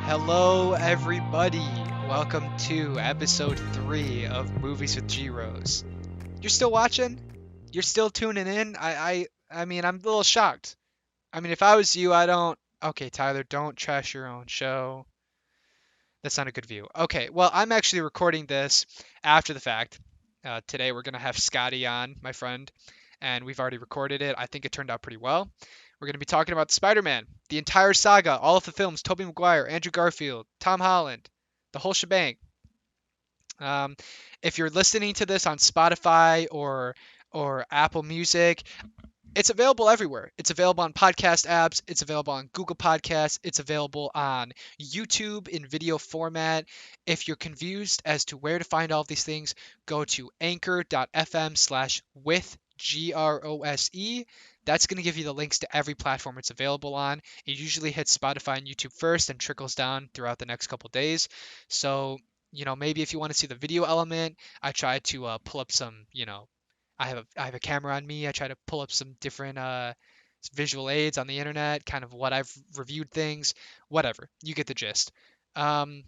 Hello, everybody. Welcome to episode 3 of Movies with G-Rose. You're still watching? You're still tuning in? I mean, I'm a little shocked. I mean, if I was you, I don't. Okay, Tyler, don't trash your own show. That's not a good view. Okay, well, I'm actually recording this after the fact. Today we're gonna have Scotty on, my friend, and we've already recorded it. I think it turned out pretty well. We're gonna be talking about Spider-Man, the entire saga, all of the films, Tobey Maguire, Andrew Garfield, Tom Holland, the whole shebang. Um, if you're listening to this on Spotify or Apple Music, it's available everywhere. It's available on podcast apps. It's available on Google Podcasts. It's available on YouTube in video format. If you're confused as to where to find all of these things, go to anchor.fm/with GROSE. That's going to give you the links to every platform it's available on. It usually hits Spotify and YouTube first and trickles down throughout the next couple days. So, maybe if you want to see the video element, I try to pull up some, I have a camera on me. I try to pull up some different visual aids on the internet, kind of what I've reviewed things, whatever. You get the gist. Um,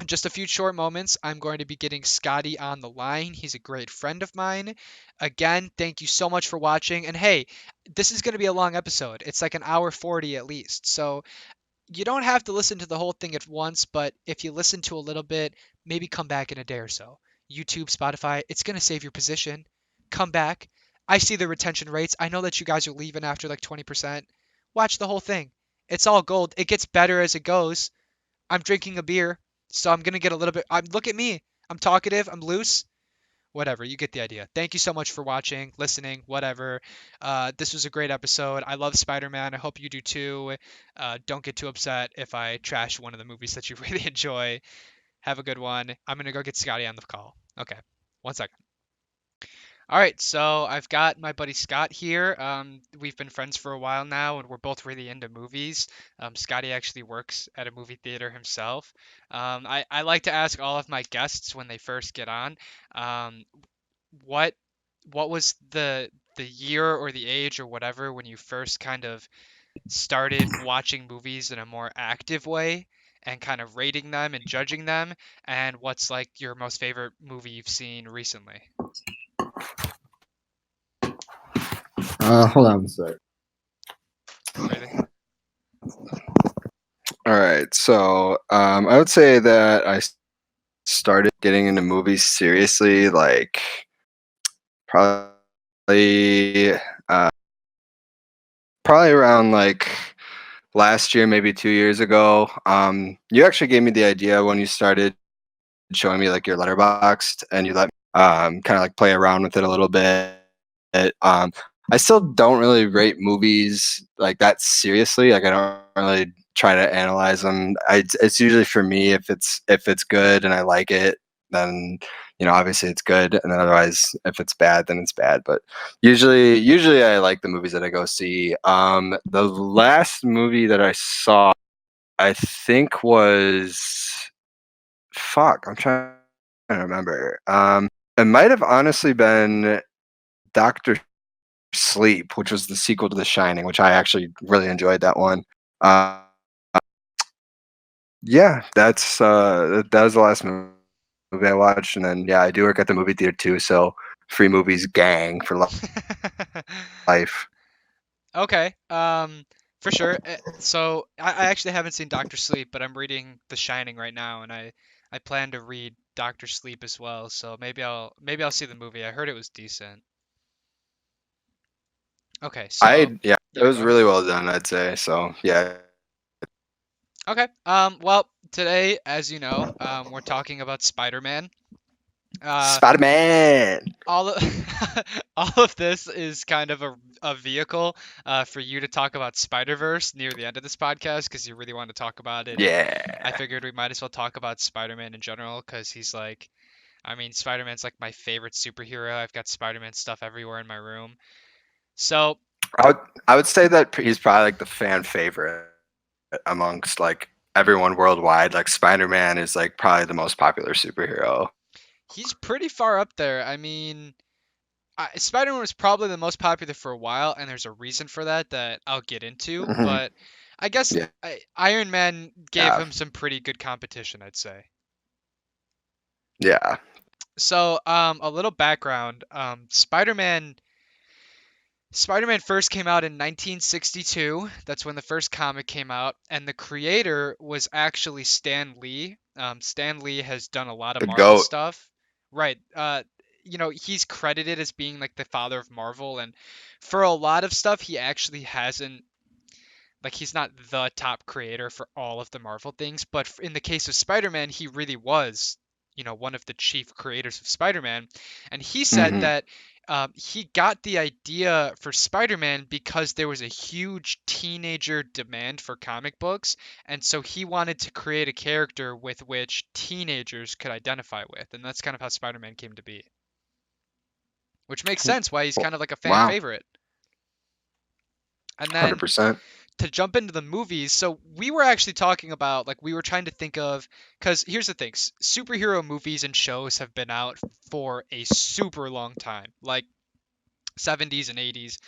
in just a few short moments, I'm going to be getting Scotty on the line. He's a great friend of mine. Again, thank you so much for watching. And hey, this is going to be a long episode. It's like an hour 40 at least. So you don't have to listen to the whole thing at once, but if you listen to a little bit, maybe come back in a day or so. YouTube, Spotify, it's going to save your position. Come back. I see the retention rates. I know that you guys are leaving after like 20%. Watch the whole thing. It's all gold. It gets better as it goes. I'm drinking a beer, so I'm going to get a little bit. Look at me. I'm talkative. I'm loose. Whatever, you get the idea. Thank you so much for watching, listening, whatever. This was a great episode. I love Spider-Man. I hope you do too. Don't get too upset if I trash one of the movies that you really enjoy. Have a good one. I'm gonna go get Scotty on the call. Okay, 1 second. All right, so I've got my buddy Scott here. We've been friends for a while now, and we're both really into movies. Scotty actually works at a movie theater himself. I like to ask all of my guests when they first get on, um, what what was the year or the age or whatever when you first kind of started watching movies in a more active way and kind of rating them and judging them, and what's like your most favorite movie you've seen recently? Hold on a sec. Alrighty. All right, so I would say that started getting into movies seriously, like probably uh, probably around like last year, maybe 2 years ago. You actually gave me the idea when you started showing me like your Letterboxd, and you let me kind of like play around with it a little bit. Um, I still don't really rate movies like that seriously. Like I don't really try to analyze them. It's usually for me if it's good and I like it, then obviously it's good, and then otherwise if it's bad, then it's bad. But usually I like the movies that I go see. The last movie that I saw, I think was fuck. I'm trying to remember. It might have honestly been Doctor Sleep, which was the sequel to The Shining, which I actually really enjoyed that one. Uh, yeah, that was the last movie I watched, and then yeah, I do work at the movie theater too, so free movies gang for life. Okay. For sure. So I actually haven't seen Doctor Sleep, but I'm reading The Shining right now, and I plan to read Doctor Sleep as well. So maybe I'll see the movie. I heard it was decent. Okay, so Yeah, it yeah, was go ahead. really well done, I'd say. So yeah, Okay. Well, today, as you know, we're talking about Spider-Man. Uh, Spider Man. all of all of this is kind of a vehicle for you to talk about Spider-Verse near the end of this podcast because you really want to talk about it, and I Yeah. figured we might as well talk about Spider-Man in general because he's like, I mean, Spider-Man's like my favorite superhero. I've got Spider-Man stuff everywhere in my room. So, I would I would say that he's probably like the fan favorite amongst like everyone worldwide. Like Spider Man is like probably the most popular superhero. he's pretty far up there. I mean, Spider-Man was probably the most popular for a while, and there's a reason for that that I'll get into. Mhm. But I guess Yeah. Iron Man gave Yeah. him some pretty good competition, I'd say. Yeah. So, a little background. Spider-Man first came out in 1962. That's when the first comic came out, and the creator was actually Stan Lee. Stan Lee has done a lot of The Marvel goat. stuff. Right. He's credited as being like the father of Marvel, and for a lot of stuff, he actually hasn't like he's not the top creator for all of the Marvel things, but in the case of Spider-Man, he really was, one of the chief creators of Spider-Man. And he said Hmm. that he got the idea for Spider-Man because there was a huge teenager demand for comic books, and so he wanted to create a character with which teenagers could identify with, and that's kind of how Spider-Man came to be. Which makes sense why he's kind of like a fan Wow. favorite. And then 100%. to jump into the movies, so we were actually talking about like we were trying to think of because here's the thing, superhero movies and shows have been out for a super long time, like 70s and 80s,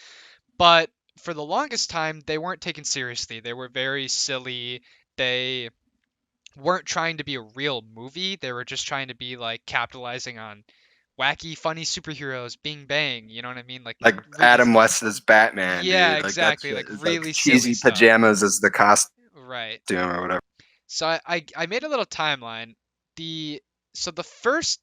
but for the longest time they weren't taken seriously. They were very silly. They weren't trying to be a real movie. They were just trying to be like capitalizing on wacky, funny superheroes, bing bang, you know what I mean? Like Like really, Adam West as Batman, yeah, dude. Like that exactly, shit like is like really silly cheesy stuff. pajamas as the costume Right. or whatever. So I made a little timeline. The so the first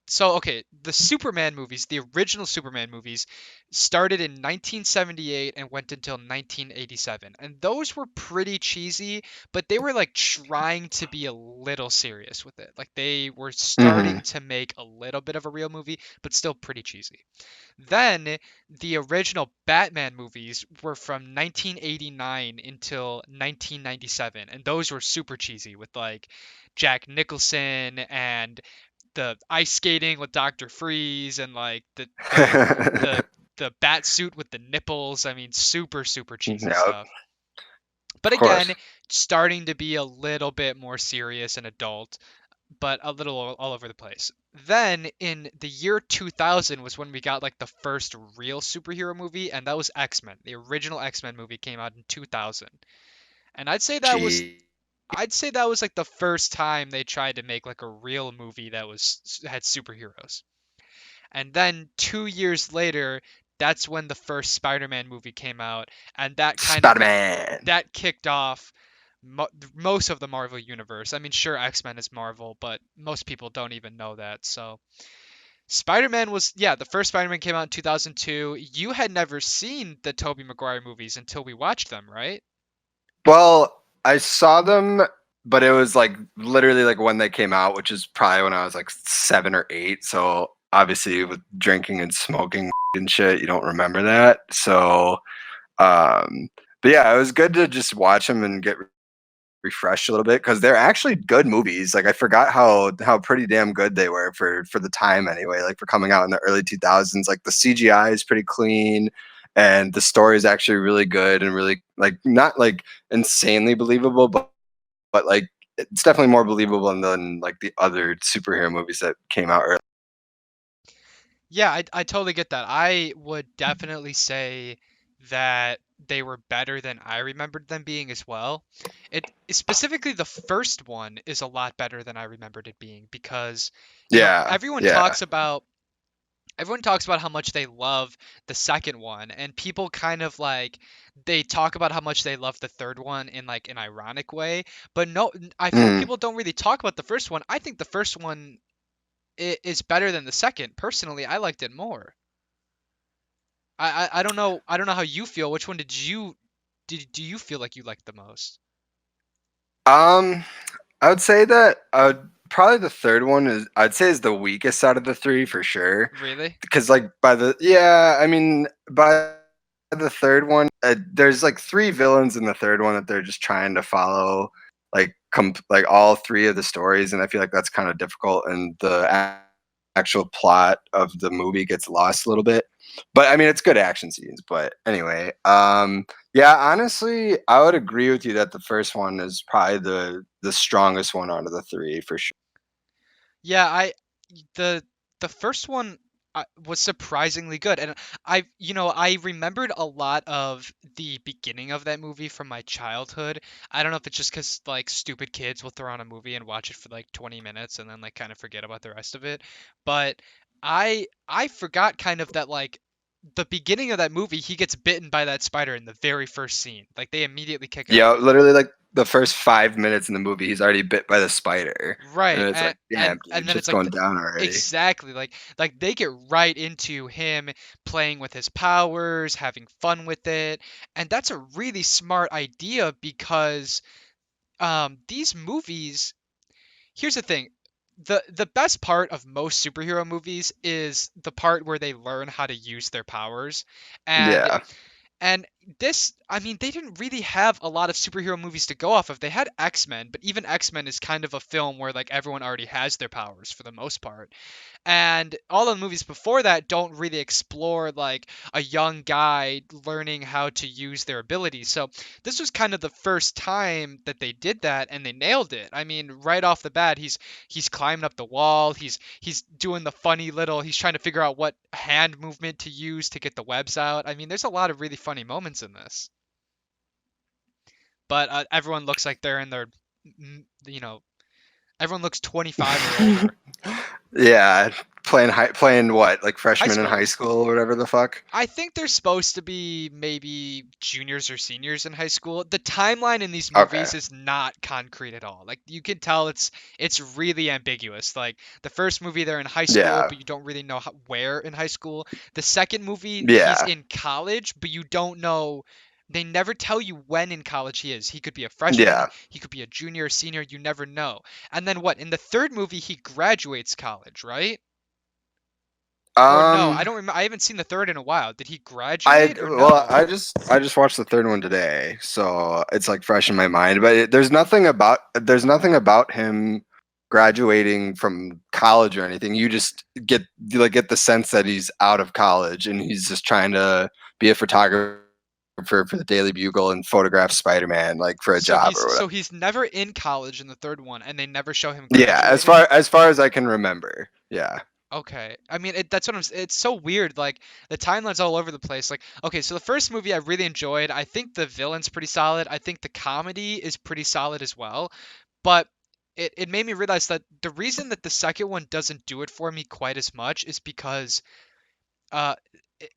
so okay, the Superman movies, the original Superman movies, started in 1978 and went until 1987. And those were pretty cheesy, but they were like trying to be a little serious with it. Like they were starting Hmm. to make a little bit of a real movie, but still pretty cheesy. Then the original Batman movies were from 1989 until 1997, and those were super cheesy with like Jack Nicholson and the ice skating with Dr. Freeze and like the bat suit with the nipples. I mean, super cheesy Yeah, stuff. But of again, course. starting to be a little bit more serious and adult, but a little all over the place. Then in the year 2000 was when we got like the first real superhero movie, and that was X-Men. The original X-Men movie came out in 2000. And Gee. I'd say that was like the first time they tried to make like a real movie that had superheroes. And then 2 years later, that's when the first Spider-Man movie came out, and Spider-Man. that kicked off most of the Marvel universe. I mean, sure, X-Men is Marvel, but most people don't even know that. So Spider-Man was, yeah, the first Spider-Man came out in 2002. You had never seen the Tobey Maguire movies until we watched them, right? Well, I saw them, but it was like literally like when they came out, which is probably when I was like 7 or 8. So obviously with drinking and smoking and shit, you don't remember that. So, um, but yeah, it was good to just watch them and get refreshed a little bit because they're actually good movies. Like I forgot how pretty damn good they were for the time anyway. Like for coming out in the early 2000s, like the CGI is pretty clean, and the story is actually really good and really like not like insanely believable, but like it's definitely more believable than like the other superhero movies that came out early. Yeah, I totally get that. I would definitely say that they were better than I remembered them being as well. It specifically the first one is a lot better than I remembered it being because, Yeah, yeah. everyone talks about how much they love the second one, and people kind of like they talk about how much they love the third one in like an ironic way, but no, I feel Mm. people don't really talk about the first one. I think the first one is better than the second. Personally, I liked it more. I don't know how you feel. Which one did do you feel like you liked the most? Um, I would say that probably the third one is I'd say is the weakest out of the three for sure. Really? Because like by the yeah, I mean by the third one, there's like three villains in the third one that they're just trying to follow like like all three of the stories, and I feel like that's kind of difficult, and the actual plot of the movie gets lost a little bit. But I mean, it's good action scenes. But anyway, yeah, honestly, I would agree with you that the first one is probably the strongest one out of the three for sure. Yeah, the the first one. was surprisingly good. And I remembered a lot of the beginning of that movie from my childhood. I don't know if it's just because like stupid kids will throw on a movie and watch it for like 20 minutes and then like kind of forget about the rest of it. But I forgot kind of that like the beginning of that movie, he gets bitten by that spider in the very first scene. Like they immediately kick it Yeah, off. literally like the first 5 minutes in the movie, he's already bit by the spider, and Right. it's And like, damn, and dude, then it's shit's like going down already. exactly like they get right into him playing with his powers, having fun with it. And that's a really smart idea because these movies, here's the thing. The best part of most superhero movies is the part where they learn how to use their powers. And Yeah, and this, I mean, they didn't really have a lot of superhero movies to go off of. They had X-Men, but even X-Men is kind of a film where like everyone already has their powers for the most part. And all the movies before that don't really explore like a young guy learning how to use their abilities. So this was kind of the first time that they did that and they nailed it. I mean, right off the bat, he's climbing up the wall, he's doing the funny little, he's trying to figure out what hand movement to use to get the webs out. I mean, there's a lot of really funny moments in this. But everyone looks like they're in their everyone looks 25 or older. yeah, playing what, like High freshman in school. high school or whatever the fuck. I think they're supposed to be maybe juniors or seniors in high school. The timeline in these Okay, movies is not concrete at all. Like you can tell it's really ambiguous. Like the first movie they're in high school, yeah, but you don't really know where in high school. The second movie he's yeah, in college, but you don't know. They never tell you when in college he is. He could be a freshman, yeah. he could be a junior or senior, you never know. And then what? In the third movie he graduates college, right? Or no, I Um, don't remember. I haven't seen the third in a while. Did he I graduate or well, no? I just watched the third one today, so it's like fresh in my mind. But there's nothing about him graduating from college or anything. You get the sense that he's out of college and he's just trying to be a photographer for the Daily Bugle and photograph Spider-Man like for a So job he's or whatever. so he's never in college in the third one, and they never show him Yeah, as graduating. far as far as I can remember. Yeah. Okay, I mean that's what it's so weird. Like the timeline's all over the place. Like okay, so the first movie I really enjoyed. I think the villain's pretty solid. I think the comedy is pretty solid as well. But it made me realize that the reason that the second one doesn't do it for me quite as much is because uh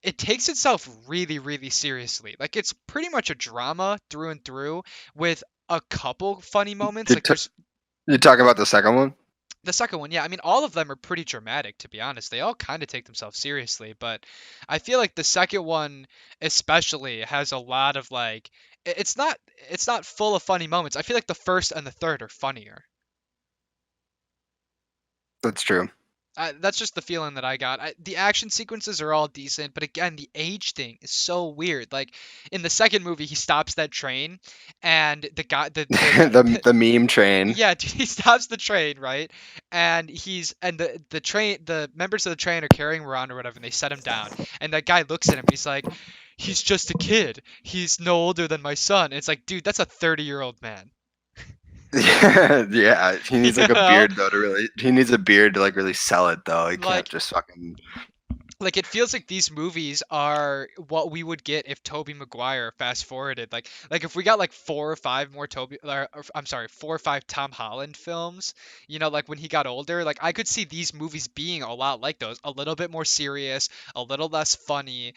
it takes itself really really seriously. Like it's pretty much a drama through and through with a couple funny moments. You're, Like t- there's you're talking about the second one? the second one, yeah. I mean, all of them are pretty dramatic, to be honest. They all kind of take themselves seriously, but I feel like the second one especially has a lot of like it's not full of funny moments. I feel like the first and the third are funnier. That's true. That's just the feeling that I got. The action sequences are all decent, but again, the age thing is so weird. Like in the second movie, he stops that train, and the guy, The meme train. yeah, dude, he stops the train, right? And the train, the members of the train are carrying him around or whatever, and they set him down. And that guy looks at him, he's like, "He's just a kid. He's no older than my son." And it's like, dude, that's a 30-year-old man. Yeah, he You needs like a know? beard though to really. He needs a beard to like really sell it though. He can't Like just fucking. like it feels like these movies are what we would get if Tobey Maguire fast forwarded. Like if we got like four or five more I'm sorry, four or five Tom Holland films, like when he got older, like I could see these movies being a lot like those, a little bit more serious, a little less funny,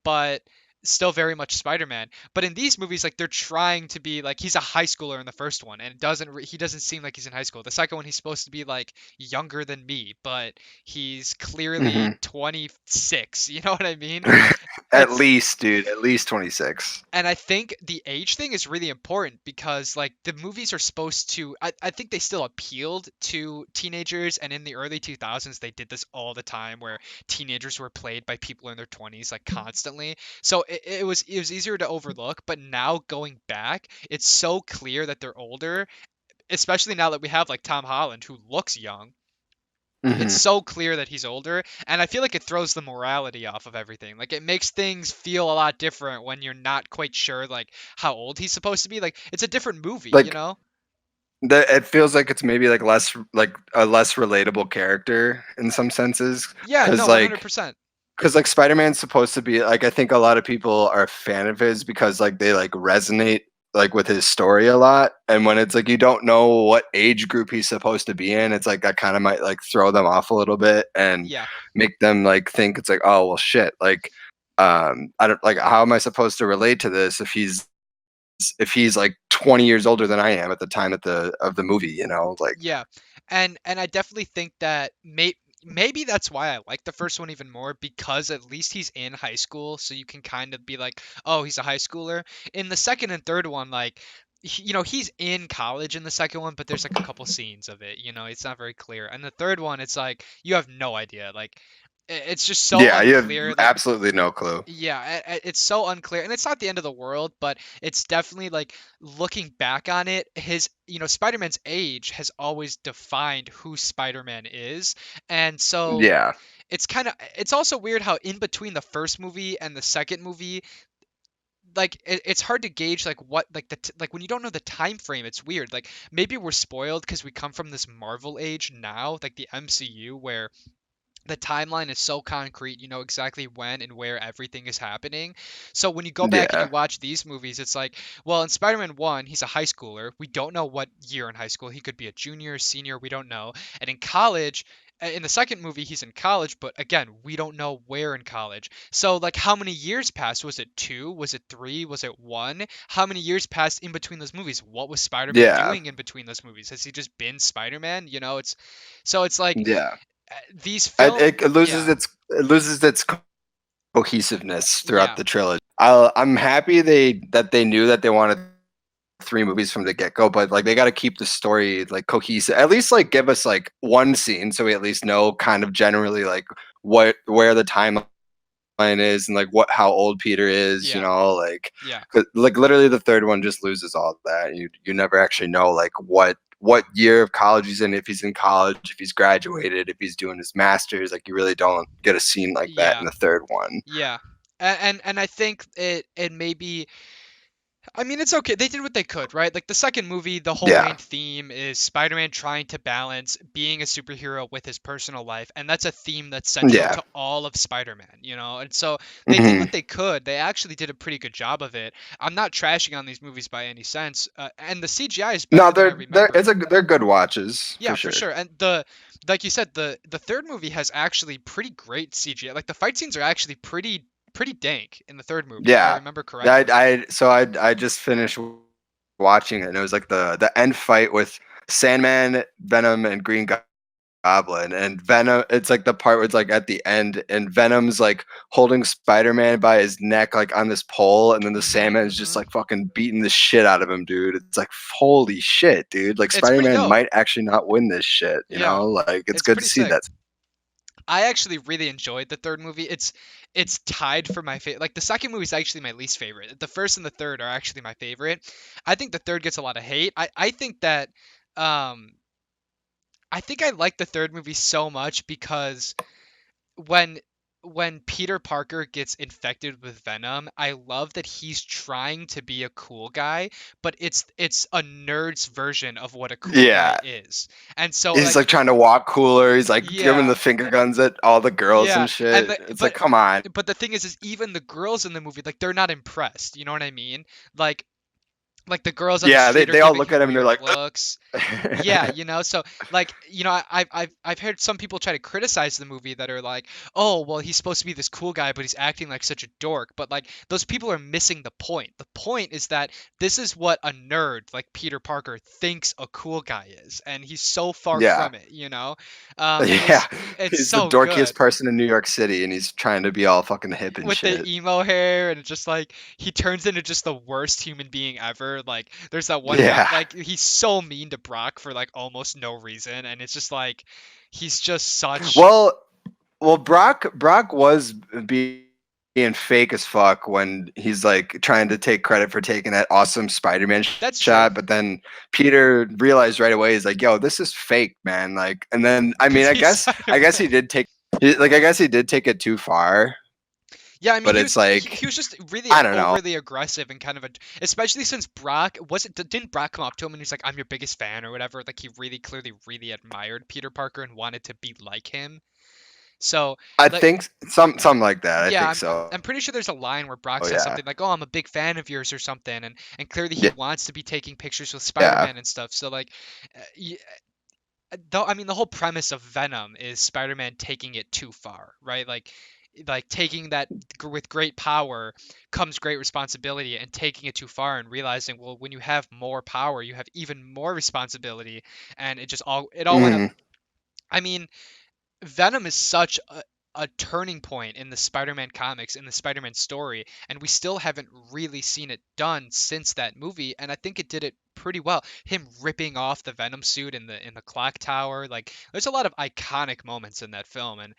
but still very much Spider-Man. But in these movies, like they're trying to be like he's a high schooler in the first one, and he doesn't seem like he's in high school. The second one, he's supposed to be like younger than me, but he's clearly Mhm. 26. You know what I mean? At It's least, dude, at least 26. and I think the age thing is really important because like the movies are supposed to I think they still appealed to teenagers, and in the early 2000s they did this all the time where teenagers were played by people in their 20s like constantly. So it was easier to overlook, but now going back, it's so clear that they're older, especially now that we have like Tom Holland who looks young. It's Hmm. so clear that he's older, and I feel like it throws the morality off of everything. Like it makes things feel a lot different when you're not quite sure like how old he's supposed to be. Like it's a different movie, you Like, know? it feels like it's maybe like less like a less relatable character in some senses, Yeah, because no, 100%. like Spider-Man's supposed to be like, I think a lot of people are a fan of his because like they like resonate like with his story a lot, and when it's like you don't know what age group he's supposed to be in, it's like that kind of might like throw them off a little bit and Yeah. make them like think it's like, oh well shit, like I don't like, how am I supposed to relate to this if he's like 20 years older than I am at the time of the movie, you know, like Yeah, and I definitely think that maybe that's why I like the first one even more, because at least he's in high school, so you can kind of be like, oh, he's a high schooler. In the second and third one, like, he's in college in the second one, but there's like a couple scenes of it, it's not very clear. And the third one, it's like you have no idea, like, it's just so yeah, you have unclear, like. absolutely no clue. Yeah, it's so unclear, and it's not the end of the world, but it's definitely like looking back on it, Spider-Man's age has always defined who Spider-Man is, and so Yeah, it's also weird how in between the first movie and the second movie, like it's hard to gauge like what like like when you don't know the time frame, it's weird. Like maybe we're spoiled because we come from this Marvel age now, like the MCU, where the timeline is so concrete, you know exactly when and where everything is happening. So when you go back and you yeah, watch these movies, it's like, well, in Spider-Man 1, he's a high schooler. We don't know what year in high school. He could be a junior, senior, we don't know. And in college, in the second movie, he's in college, but again, we don't know where in college. So, like, how many years passed? Was it 2? Was it 3? Was it 1? How many years passed in between those movies? What was Spider-Man yeah, doing in between those movies? Has he just been Spider-Man? It's like yeah. these It, film yeah, it loses its cohesiveness throughout yeah, the trilogy. I'm happy that they knew that they wanted three movies from the get go, but like they got to keep the story like cohesive. At least like give us like one scene so we at least know kind of generally like where the timeline is and like what how old Peter is. You yeah, know, like yeah, 'cause, like literally the third one just loses all that. You never actually know like what year of college he's in, if he's in college, if he's graduated, if he's doing his masters. Like you really don't get a scene like that in yeah, the third one. yeah. And I think it may be. I mean, it's okay. They did what they could, right? Like the second movie, the whole main Yeah, theme is Spider-Man trying to balance being a superhero with his personal life, and that's a theme that's central yeah. to all of Spider-Man, And so they did Hmm. what they could. They actually did a pretty good job of it. I'm not trashing on these movies by any sense, and the CGI is No, better than I remember. they're good watches Yeah, for for sure. sure. And like you said, the third movie has actually pretty great CGI. Like the fight scenes are actually pretty dank in the third movie, if I Yeah. remember correctly. I just finished watching it, and it was like the end fight with Sandman, Venom, and Goblin. And Venom, it's like the part where it's like at the end, and Venom's like holding Spider-Man by his neck, like on this pole, and then the Mhm, Sandman is just mhm. like fucking beating the shit out of him, dude. It's like holy shit, dude. Like It's pretty Spider-Man dope. might actually not win this shit, you Yeah, know? Like it's it's good to pretty see sick. that. I actually really enjoyed the third movie. It's tied for my favorite. Like the second movie is actually my least favorite. The first and the third are actually my favorite. I think the third gets a lot of hate. I think that um I think I like the third movie so much because when Peter Parker gets infected with Venom, I love that he's trying to be a cool guy, but it's a nerd's version of what a cool guy Yeah. is. And so He's like like trying to walk cooler. He's like giving yeah, the finger guns at all the girls yeah. and And shit. the, It's like, come on. but the thing is even the girls in the movie, like they're not impressed, you know what I mean? Like the girls on the Yeah, street are they all giving look him at him and they're weird like, looks. Yeah, so like I've heard some people try to criticize the movie that are like, oh well, he's supposed to be this cool guy, but he's acting like such a dork. But like those people are missing the point. The point is that this is what a nerd like Peter Parker thinks a cool guy is, and he's so far yeah. from it. And Yeah, it's he's the so good dorkiest person in New York City, and he's trying to be all fucking hip and with the shit. emo hair, and it's just like he turns into just the worst human being ever. Like there's that one guy, Yeah. like he's so mean to Brock for like almost no reason, and it's just like he's just such. Well, Brock was being fake as fuck when he's like trying to take credit for taking that awesome Spider-Man That's true. shot, but then Peter realized right away, he's like, "Yo, this is fake, man." Like, and then I mean, Because he's I guess Spider-Man. he did take I guess he did take it too far. Yeah, I mean, but he it's was he like was just really I don't know. overly aggressive and kind of a, especially since Brock wasn't didn't Brock come up to him and he's like, I'm your biggest fan or whatever. Like he really clearly really admired Peter Parker and wanted to be like him. So I like think something like that. I yeah, think I'm so. pretty sure there's a line where Brock says Yeah. something like, "Oh, I'm a big fan of yours" or something, and clearly he Yeah. wants to be taking pictures with Yeah. Spider-Man and stuff. So like, though I mean the whole premise of Venom is Spider-Man taking it too far, right? Like taking that with great power comes great responsibility and taking it too far and realizing, well, when you have more power, you have even more responsibility and it all went up. Mhm. I mean, Venom is such a turning point in the Spider-Man comics, in the Spider-Man story, and we still haven't really seen it done since that movie, and I think it did it pretty well. Him ripping off the Venom suit in the clock tower, like there's a lot of iconic moments in that film, and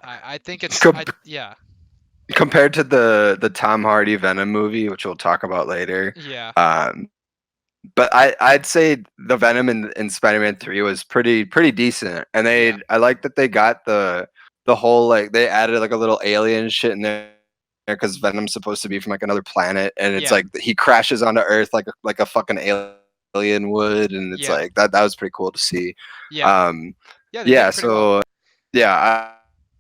I think Com- yeah, Compared to the Tom Hardy Venom movie, which we'll talk about later. yeah, Um, but I'd say the Venom in Spider-Man 3 was pretty decent, and yeah, I like that they got the whole like they added like a little alien shit in there because Venom's supposed to be from like another planet, and it's yeah, like he crashes onto Earth like a fucking alien would, and it's yeah, like that was pretty cool to see. yeah, Um, yeah. They did yeah, it pretty well. so yeah,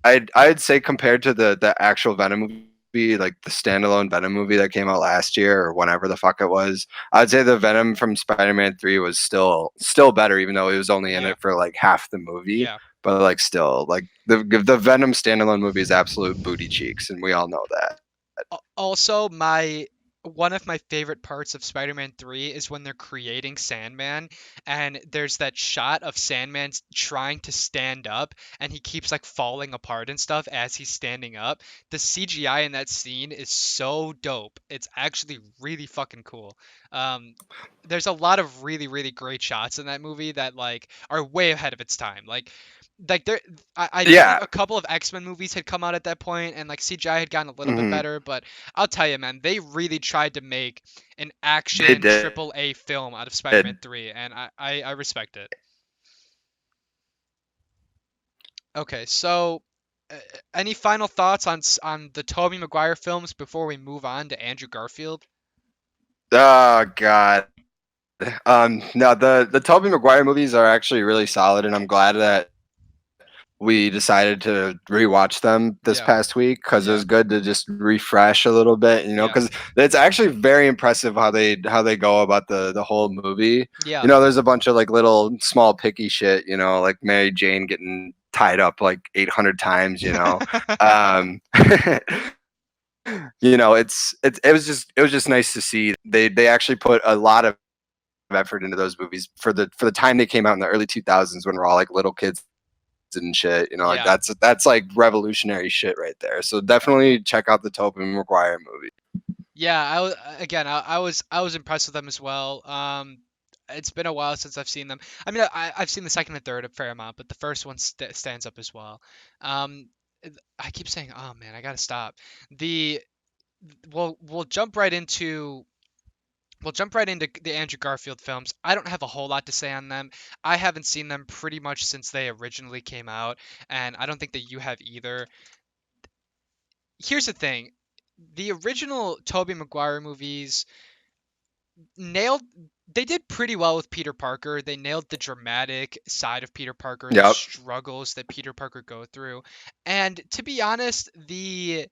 I'd say compared to the actual Venom movie, like the standalone Venom movie that came out last year or whenever the fuck it was, I'd say the Venom from Spider-Man 3 was still better, even though he was only in Yeah, it for like half the movie. yeah. But like still, like the Venom standalone movie is absolute booty cheeks, and we all know that. Also, my one of my favorite parts of Spider-Man 3 is when they're creating Sandman and there's that shot of Sandman trying to stand up and he keeps like falling apart and stuff as he's standing up. The CGI in that scene is so dope. It's actually really fucking cool. Um, there's a lot of really really great shots in that movie that like are way ahead of its time. Like there I believe Yeah, a couple of X-Men movies had come out at that point and like CGI had gotten a little bit hmm better, but I'll tell you, man, they really tried to make an they action did. triple A film out of Spider-Man 3, and I respect it. Okay, so uh, any final thoughts on the Tobey Maguire films before we move on to Andrew Garfield? Oh God. No, the Tobey Maguire movies are actually really solid, and I'm glad that we decided to rewatch them this Yeah, past week because it yeah, was good to just refresh a little bit, yeah, because it's actually very impressive how they go about the whole movie. yeah. There's a bunch of like little small picky shit, like Mary Jane getting tied up like 800 times. Um, it was just nice to see they actually put a lot of effort into those movies for the time they came out in the early 2000s when we're all like little kids and shit. Like Yeah. that's like revolutionary shit right there. So definitely check out the Tobey Maguire movie. Yeah, again, I was impressed with them as well. It's been a while since I've seen them. I mean, I've seen the second and third a fair amount, but the first one stands up as well. Um, I keep saying, oh man, I gotta stop. The we'll jump right into the Andrew Garfield films. I don't have a whole lot to say on them. I haven't seen them pretty much since they originally came out, and I don't think that you have either. Here's the thing. The original Tobey Maguire movies nailed they did pretty well with Peter Parker. They nailed the dramatic side of Peter Parker, the Yep. struggles that Peter Parker go through. And to be honest, the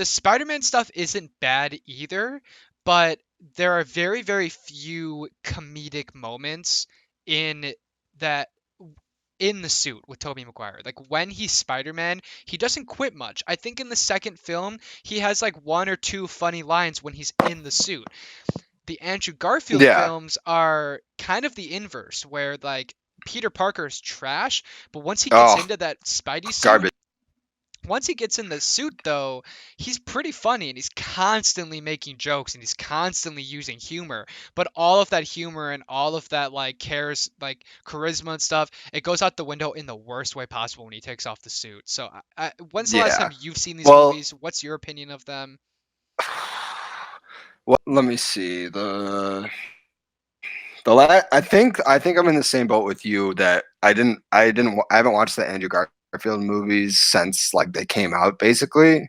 Spider-Man stuff isn't bad either, but there are very very few comedic moments in that in the suit with Tobey Maguire. Like when he's Spider-Man, he doesn't quit much. I think in the second film, he has like one or two funny lines when he's in the suit. The Andrew Garfield Yeah. films are kind of the inverse, where like Peter Parker is trash, but once he gets Oh, into that Spidey suit, garbage. once he gets in the suit though, he's pretty funny and he's constantly making jokes and he's constantly using humor. But all of that humor and all of that like cares like charisma and stuff, it goes out the window in the worst way possible when he takes off the suit. So when's the last Yeah. time you've seen these Well, movies? What's your opinion of them? well, let me see I think I'm in the same boat with you that I haven't watched the Andrew Garfield Garfield movies since like they came out, basically.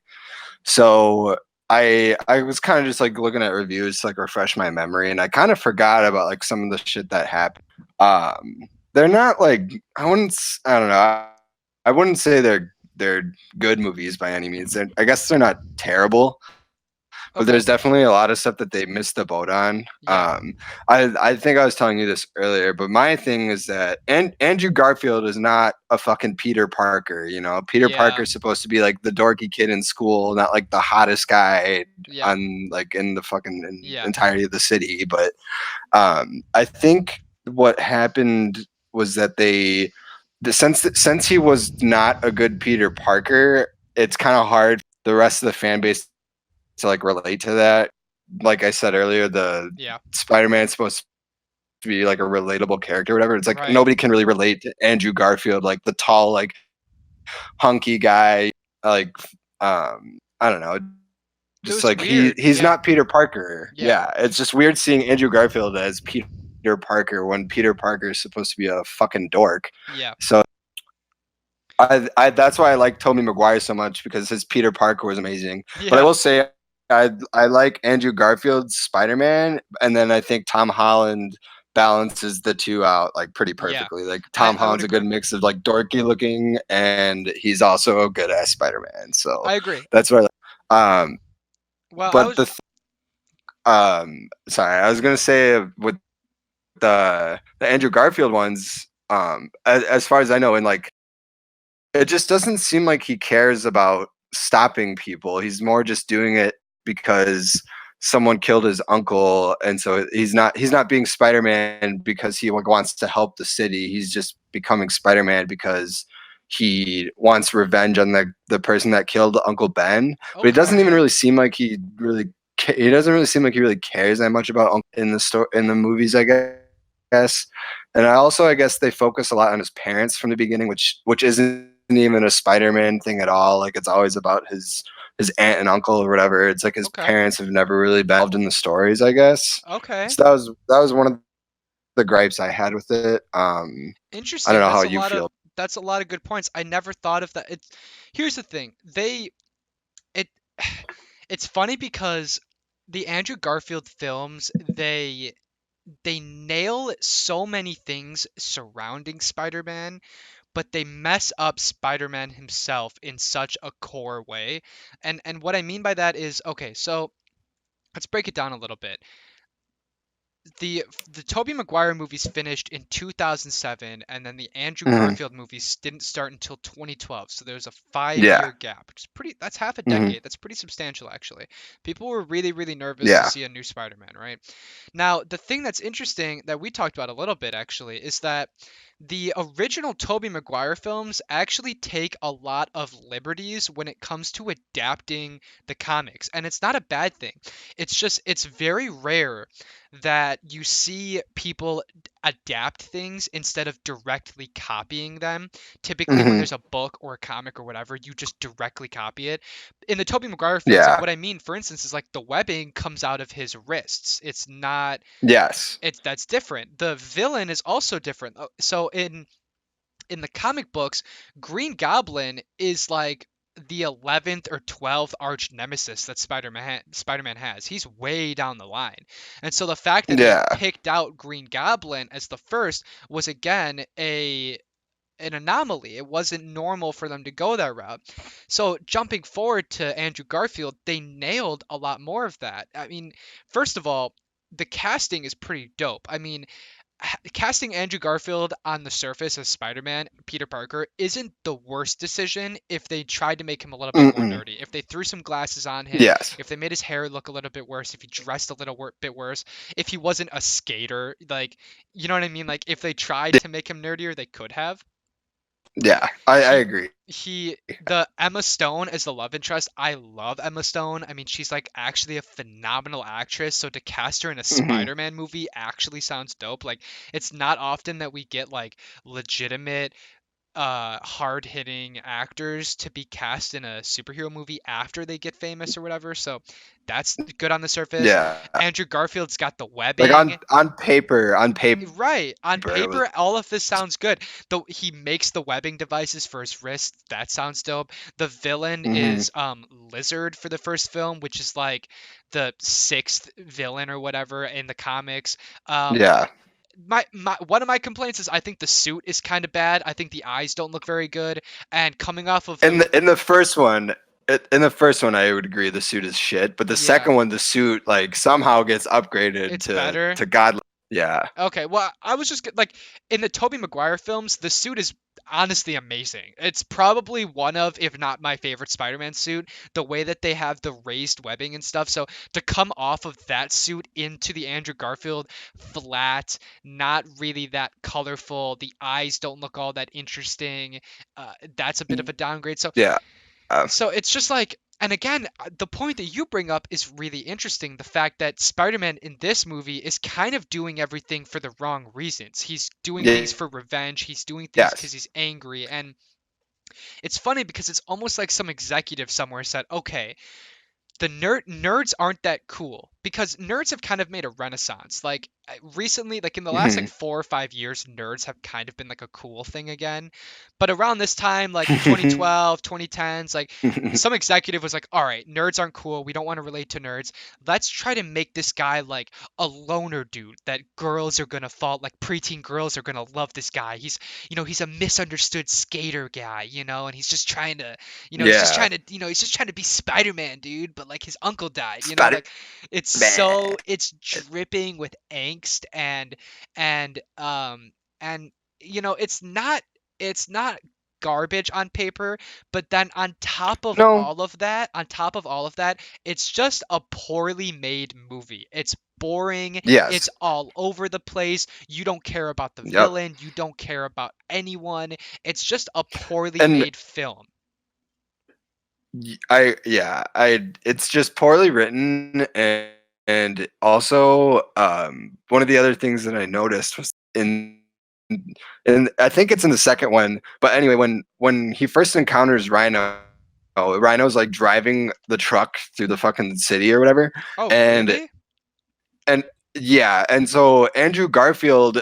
So I was kind of just like looking at reviews to like refresh my memory, and I kind of forgot about like some of the shit that happened. They're not like I don't know. I wouldn't say they're good movies by any means. I guess they're not terrible, but Okay. there's definitely a lot of stuff that they missed the boat on. Yeah. I think I was telling you this earlier, but my thing is that Andrew Garfield is not a fucking Peter Parker. You know, Peter Yeah. Parker's supposed to be like the dorky kid in school, not like the hottest guy Yeah. on like in the fucking Yeah. entirety of the city. But I think what happened was that since he was not a good Peter Parker, it's kind of hard the rest of the fan base to like relate to that. Like I said earlier, the Yeah. Spider-Man's supposed to be like a relatable character or whatever. It's like Right. nobody can really relate to Andrew Garfield, like the tall, like hunky guy. Like I don't know. It Just was like weird. he's Yeah. not Peter Parker. Yeah. Yeah. It's just weird seeing Andrew Garfield as Peter Parker when Peter Parker is supposed to be a fucking dork. Yeah. So I that's why I like Tobey Maguire so much because his Peter Parker was amazing. But I Yeah. will say I like Andrew Garfield's Spider Man, and then I think Tom Holland balances the two out like pretty Yeah. perfectly. Like I Tom I would Holland's a good agree. mix of like dorky looking, and he's also a good ass Spider Man. So I agree. that's what I like. Well, I But was sorry, I was gonna say with the Andrew Garfield ones, as far as I know, and like it just doesn't seem like he cares about stopping people. He's more just doing it because someone killed his uncle, and so he's not being Spider-Man because he wants to help the city. He's just becoming Spider-Man because he wants revenge on the person that killed Uncle Ben. But it doesn't even okay. really seem like he doesn't really seem like he really cares that much about Uncle in the story in the movies, I guess. And I guess they focus a lot on his parents from the beginning, which isn't even a Spider-Man thing at all. Like it's always about his aunt and uncle or whatever. It's like his Okay. parents have never really been involved in the stories, I guess. Okay. So that was one of the gripes I had with it. I don't Interesting. know how you feel. That's a lot of good points. I never thought of that. Here's the thing. It it's funny because the Andrew Garfield films, they nail so many things surrounding Spider-Man, but they mess up Spider-Man himself in such a core way. And what I mean by that is, okay, so let's break it down a little bit. The Tobey Maguire movies finished in 2007, and then the Andrew Hmm. Garfield movies didn't start until 2012. So there's a 5 year Yeah. gap, which is pretty. That's half a Hmm. decade. That's pretty substantial, actually. People were really, really nervous to Yeah. see a new Spider-Man, right? Now, the thing that's interesting that we talked about a little bit actually is that the original Tobey Maguire films actually take a lot of liberties when it comes to adapting the comics, and it's not a bad thing. It's just it's very rare that you see people adapt things instead of directly copying them. Typically, when Hmm. there's a book or a comic or whatever, you just directly copy it. In the Tobey Maguire films, like Yeah. what I mean, for instance, is like the webbing comes out of his wrists. It's not Yes. it's that's different. The villain is also different. So in the comic books, Green Goblin is like the 11th or 12th arch nemesis that Spider-Man has. He's way down the line. And so the fact that they Yeah. picked out Green Goblin as the first was again a an anomaly. It wasn't normal for them to go that route. So jumping forward to Andrew Garfield, they nailed a lot more of that. I mean, first of all, the casting is pretty dope. I mean, casting Andrew Garfield on the surface as Spider-Man, Peter Parker, isn't the worst decision if they tried to make him a little bit more Mm-mm. nerdy. If they threw some glasses on him, Yes. if they made his hair look a little bit worse, if he dressed a little bit worse, if he wasn't a skater, like, you know what I mean? Like, if they tried to make him nerdier, they could have. Yeah. I He agree. he the Emma Stone as the love interest, I love Emma Stone. I mean, she's like actually a phenomenal actress, so to cast her in a Hmm. Spider-Man movie actually sounds dope. Like it's not often that we get like legitimate hard-hitting actors to be cast in a superhero movie after they get famous or whatever. So that's good on the surface. Yeah. Andrew Garfield's got the Like webbing. on paper Right. On it was paper, all of this sounds good. Though he makes the webbing devices for his wrist. That sounds dope. The villain mhm. is Lizard for the first film, which is like the sixth villain or whatever in the comics. Um, Yeah. my one of my complaints is I think the suit is kind of bad. I think the eyes don't look very good. And coming off of the In the first one, in the first one, I would agree the suit is shit. But the yeah, second one, the suit like somehow gets upgraded it's better. to god. Yeah, Okay, well, I was just like in the Tobey Maguire films, the suit is honestly amazing. It's probably one of, if not my favorite Spider-Man suit, the way that they have the raised webbing and stuff. So to come off of that suit into the Andrew Garfield flat, not really that colorful, the eyes don't look all that interesting. That's a bit of a downgrade. So yeah, so it's just like, and again, the point that you bring up is really interesting. The fact that Spider-Man in this movie is kind of doing everything for the wrong reasons. He's doing yeah, things for revenge. He's doing things because yes, he's angry. And it's funny because it's almost like some executive somewhere said, okay, the nerds aren't that cool because nerds have kind of made a renaissance. Like recently, like in the last like hmm 4 or 5 years, nerds have kind of been like a cool thing again. But around this time, like 2012, 2010s, like some executive was like, all right, nerds aren't cool. We don't want to relate to nerds. Let's try to make this guy like a loner dude that girls are gonna fall, like preteen girls are gonna love this guy. He's a misunderstood skater guy, and he's just trying to he's just yeah. trying to, he's just trying to be Spider-Man, dude, but like his uncle died, Spider like it's Man. dripping with angst and it's not garbage on paper, but then No, on top of all of that, it's just a poorly made movie. It's boring, it's yes, all over the place. You don't care about the yep. villain, you don't care about anyone. It's just a poorly And made film. I it's just poorly written and also one of the other things that I noticed was and I think it's in the second one, but anyway, when he first encounters Rhino, Rhino's like driving the truck through the fucking city or whatever, Oh, and really? and yeah, and so Andrew Garfield,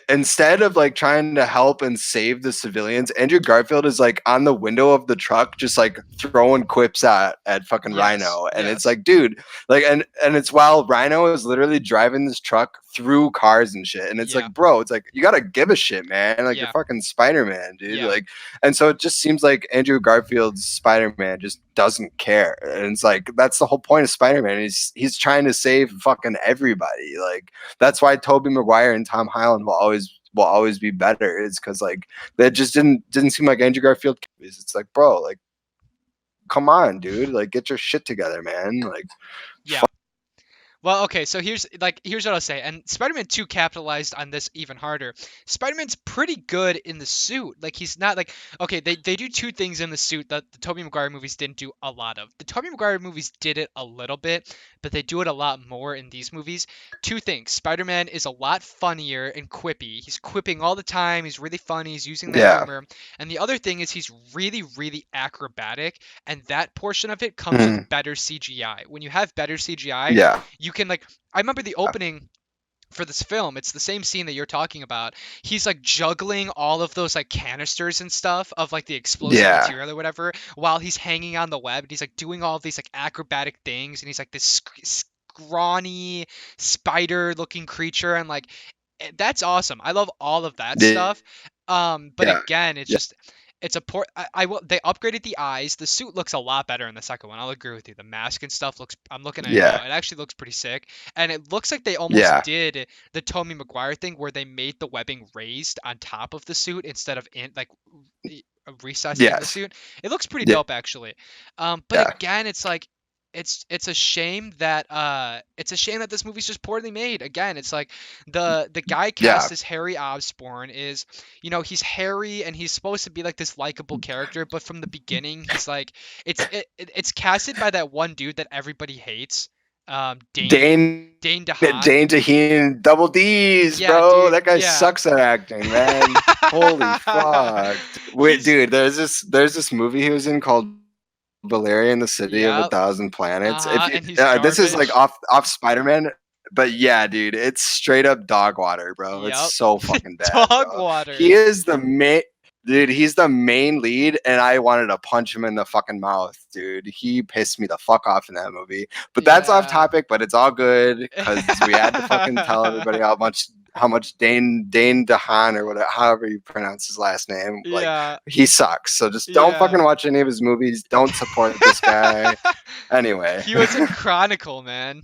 instead of like trying to help and save the civilians, Andrew Garfield is like on the window of the truck, just like throwing quips at fucking Yes, Rhino, and it's yes. like, dude, like, and it's while Rhino is literally driving this truck through cars and shit, and it's Yeah, like, bro, it's like you gotta give a shit, man, like you're yeah, fucking Spider Man, dude, yeah, like, and so it just seems like Andrew Garfield's Spider Man just doesn't care, and it's like that's the whole point of Spider Man. He's trying to save fucking everybody, like that's why Tobey Maguire and Tom Holland will always be better. It's because like that just didn't seem like Andrew Garfield. It's like, bro, like come on, dude, like get your shit together, man. Like yeah. Well, okay, so here's what I'll say. And Spider-Man 2 capitalized on this even harder. Spider-Man's pretty good in the suit. Like he's not like okay, they do two things in the suit that the Tobey Maguire movies didn't do a lot of. The Tobey Maguire movies did it a little bit, but they do it a lot more in these movies. Two things. Spider-Man is a lot funnier and quippy. He's quipping all the time. He's really funny. He's using that yeah, humor. And the other thing is he's really, really acrobatic, and that portion of it comes with mhm, better CGI. When you have better CGI, yeah, you can like I remember the opening for this film. It's the same scene that you're talking about. He's like juggling all of those like canisters and stuff of like the explosive yeah, material or whatever while he's hanging on the web, and he's like doing all of these like acrobatic things, and he's like this scrawny spider looking creature, and like that's awesome. I love all of that yeah, stuff. But yeah, again, it's yeah, just it's a poor. I will. They upgraded the eyes. The suit looks a lot better in the second one. I'll agree with you. The mask and stuff looks. I'm looking at it now. yeah, It actually looks pretty sick, and it looks like they almost yeah, did the Tobey Maguire thing where they made the webbing raised on top of the suit instead of in like recessed in the yes, suit. It looks pretty yeah, dope actually. But yeah, again, it's like it's a shame that this movie's just poorly made. Again, it's like the guy yeah, cast as Harry Osborn is, he's Harry and he's supposed to be like this likable character, but from the beginning he's like it's casted by that one dude that everybody hates. Dane Dane Dane DeHaan. Dane DeHaan, double D's, Yeah, bro. dude. That guy Yeah. sucks at acting, man. Holy fuck. Wait, He's dude, there's this movie he was in called Valerian, the City of a Yep. Thousand Planets. If you, And he's this is like garbage. off Spider-Man, but yeah, dude, it's straight up dog water, bro. It's Yep. so fucking bad, Dog bro. He water. is the main dude. He's the main lead, and I wanted to punch him in the fucking mouth, dude. He pissed me the fuck off in that movie. But that's off Yeah. topic. But it's all good because we had to fucking tell everybody how much Dane DeHaan or whatever, however you pronounce his last name, like Yeah. he sucks. So just don't Yeah. fucking watch any of his movies. Don't support this guy. Anyway, He was in Chronicle, man.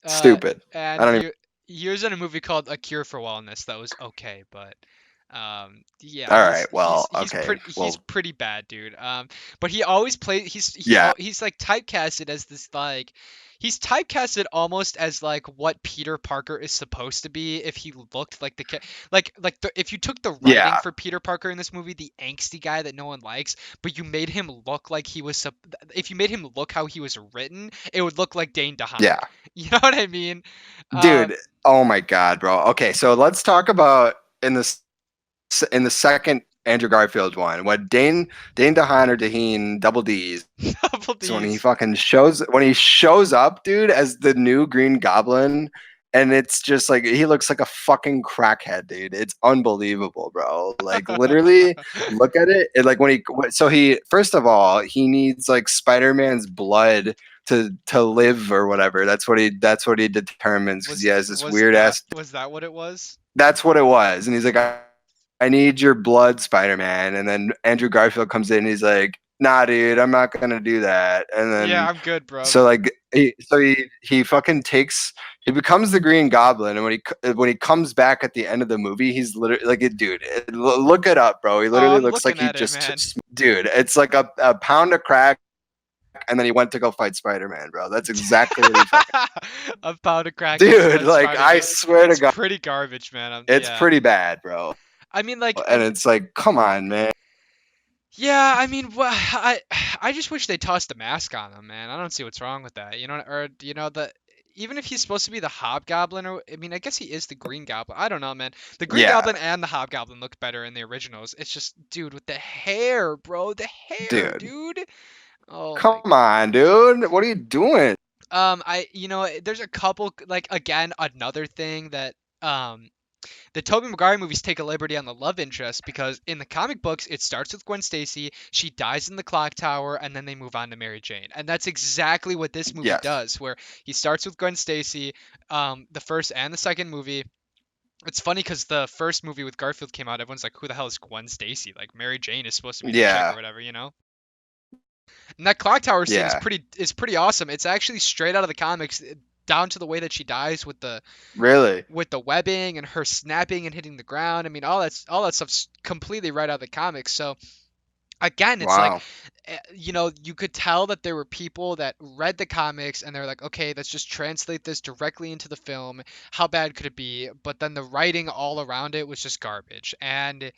Uh, stupid. I and don't even. he was in a movie called A Cure for Wellness that was okay, but yeah, All right. Well, he's okay. he's Well, pretty bad, dude. But he always plays yeah, he's like typecasted as this like he's typecasted almost as like what Peter Parker is supposed to be if he looked like if you took the writing yeah, for Peter Parker in this movie, the angsty guy that no one likes, but you made him look like he was if you made him look how he was written, it would look like Dane DeHaan. yeah, You know what I mean? dude. Um, Oh my god, bro. Okay, so let's talk about in the second Andrew Garfield one, what Dane DeHaan or Deheen double D's Double when he D's. fucking shows up, dude, as the new Green Goblin, and it's just like he looks like a fucking crackhead, dude. It's unbelievable, bro. Like literally, look at it. Like he first of all he needs like Spider-Man's blood to live or whatever. That's what he determines because Was he has this weird ass. was that what it was? That's what it was, and he's like, I need your blood, Spider-Man. And then Andrew Garfield comes in and he's like, nah, dude, I'm not gonna do that. And Yeah, then I'm good, bro. so like he fucking takes he becomes the Green Goblin, and when he comes back at the end of the movie, he's literally like, dude, look it up, bro. He Oh, literally I'm looks like looking he at it, just man. dude, it's like a pound of crack, and then he went to go fight Spider-Man, bro. That's exactly what he fucking A pound of crack goes to dude. fight Like I Spider-Man. swear to It's God, pretty garbage, man. it's Yeah. pretty bad, bro. I mean, like, And it's like, come on, man. yeah. I mean, I just wish they tossed a mask on him, man. I don't see what's wrong with that. You know, or you know the. Even if he's supposed to be the Hobgoblin, or I mean, I guess he is the Green Goblin. I don't know, man. The Green Yeah, Goblin and the Hobgoblin look better in the originals. It's just, dude, with the hair, bro, the hair, dude. dude. Oh my Come on, dude. What are you doing? there's a couple like again another thing that the Tobey Maguire movies take a liberty on the love interest because in the comic books it starts with Gwen Stacy, she dies in the clock tower, and then they move on to Mary Jane. And that's exactly what this movie Yes. does, where he starts with Gwen Stacy, the first and the second movie. It's funny because the first movie with Garfield came out, everyone's like, who the hell is Gwen Stacy? Like Mary Jane is supposed to be the chick or Yeah. whatever, you know? And that clock tower scene Yeah. is pretty awesome. It's actually straight out of the comics, down to the way that she dies Really? with the webbing and her snapping and hitting the ground. I mean, all that stuff's completely right out of the comics. So again, it's like, Wow. you could tell that there were people that read the comics and they're like, okay, let's just translate this directly into the film. How bad could it be? But then the writing all around it was just garbage, and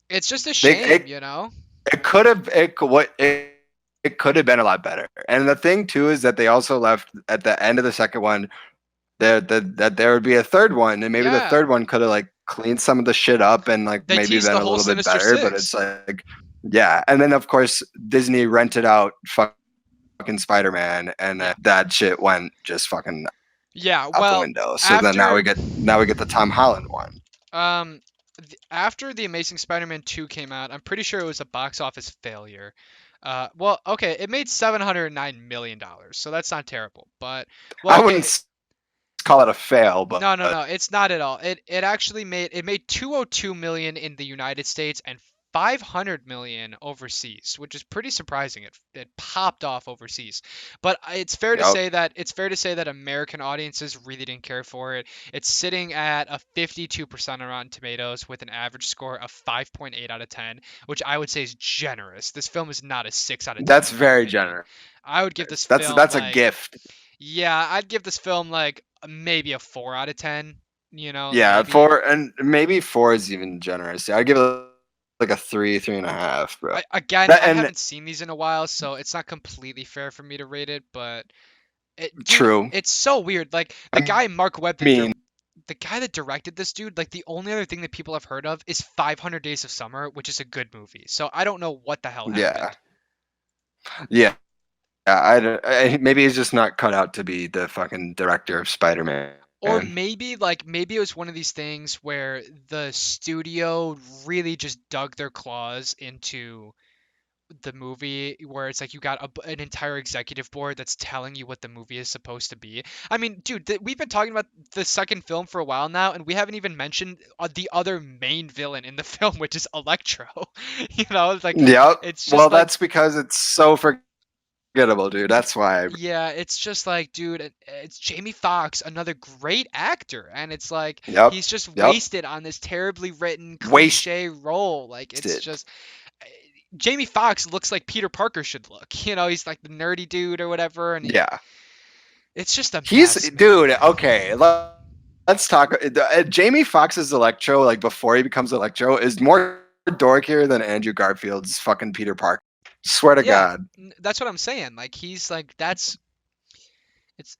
it's just a They shame, you know? it could have it could have been a lot better. And the thing too is that they also left at the end of the second one that there would be a third one, and maybe the Yeah, third one could have like cleaned some of the shit up and like they maybe teased been the a whole little bit Sinister better. But it's Six. like, yeah. And then of course Disney rented out fucking Spider-Man, and Yeah. that shit went just fucking Yeah, out the well, window. So then after now we get the Tom Holland one. um after the Amazing Spider-Man 2 came out, I'm pretty sure it was a box office failure. Well, okay, it made $709 million, so that's not terrible. But well, I wouldn't okay, call it a fail, but no, no, no, it's not at all. It actually made 202 million in the United States and 500 million overseas, which is pretty surprising. It popped off overseas. But yep. it's fair to say that American audiences really didn't care for it. It's sitting at a 52% on Rotten Tomatoes with an average score of 5.8 out of 10, which I would say is generous. This film is not a 6 out of 10 That's in my very opinion. generous. I would give this film That's a like gift. yeah, I'd give this film like maybe a 4 out of 10. You know, Yeah, maybe. and maybe four is even generous. Yeah, I'd give it like a three and a half, bro. Again, That I and haven't seen these in a while, so it's not completely fair for me to rate it. But Dude, True. it's so weird. Like the I guy Mark Webb, mean, the guy that directed this dude, like the only other thing that people have heard of is 500 Days of Summer, which is a good movie. So I don't know what the hell yeah, happened. yeah. Maybe he's just not cut out to be the fucking director of Spider-Man. Or maybe it was one of these things where the studio really just dug their claws into the movie, where it's like you got an entire executive board that's telling you what the movie is supposed to be. I mean, dude, we've been talking about the second film for a while now, and we haven't even mentioned the other main villain in the film, which is Electro. It's like Yep. it's Well, just like that's because it's so forgettable, dude. That's why. yeah, it's just like, dude, it's Jamie Foxx, another great actor, and it's like Yep. he's just Yep. wasted on this terribly written Wasted. cliche role. Like it's just Jamie Foxx looks like Peter Parker should look. He's like the nerdy dude or whatever, and Yeah. it's just a He's mess, man. dude. Okay. Let's talk. Jamie Foxx's Electro, like before he becomes Electro, is more dorkier than Andrew Garfield's fucking Peter Parker. Swear to Yeah, God. that's what I'm saying. Like he's like that's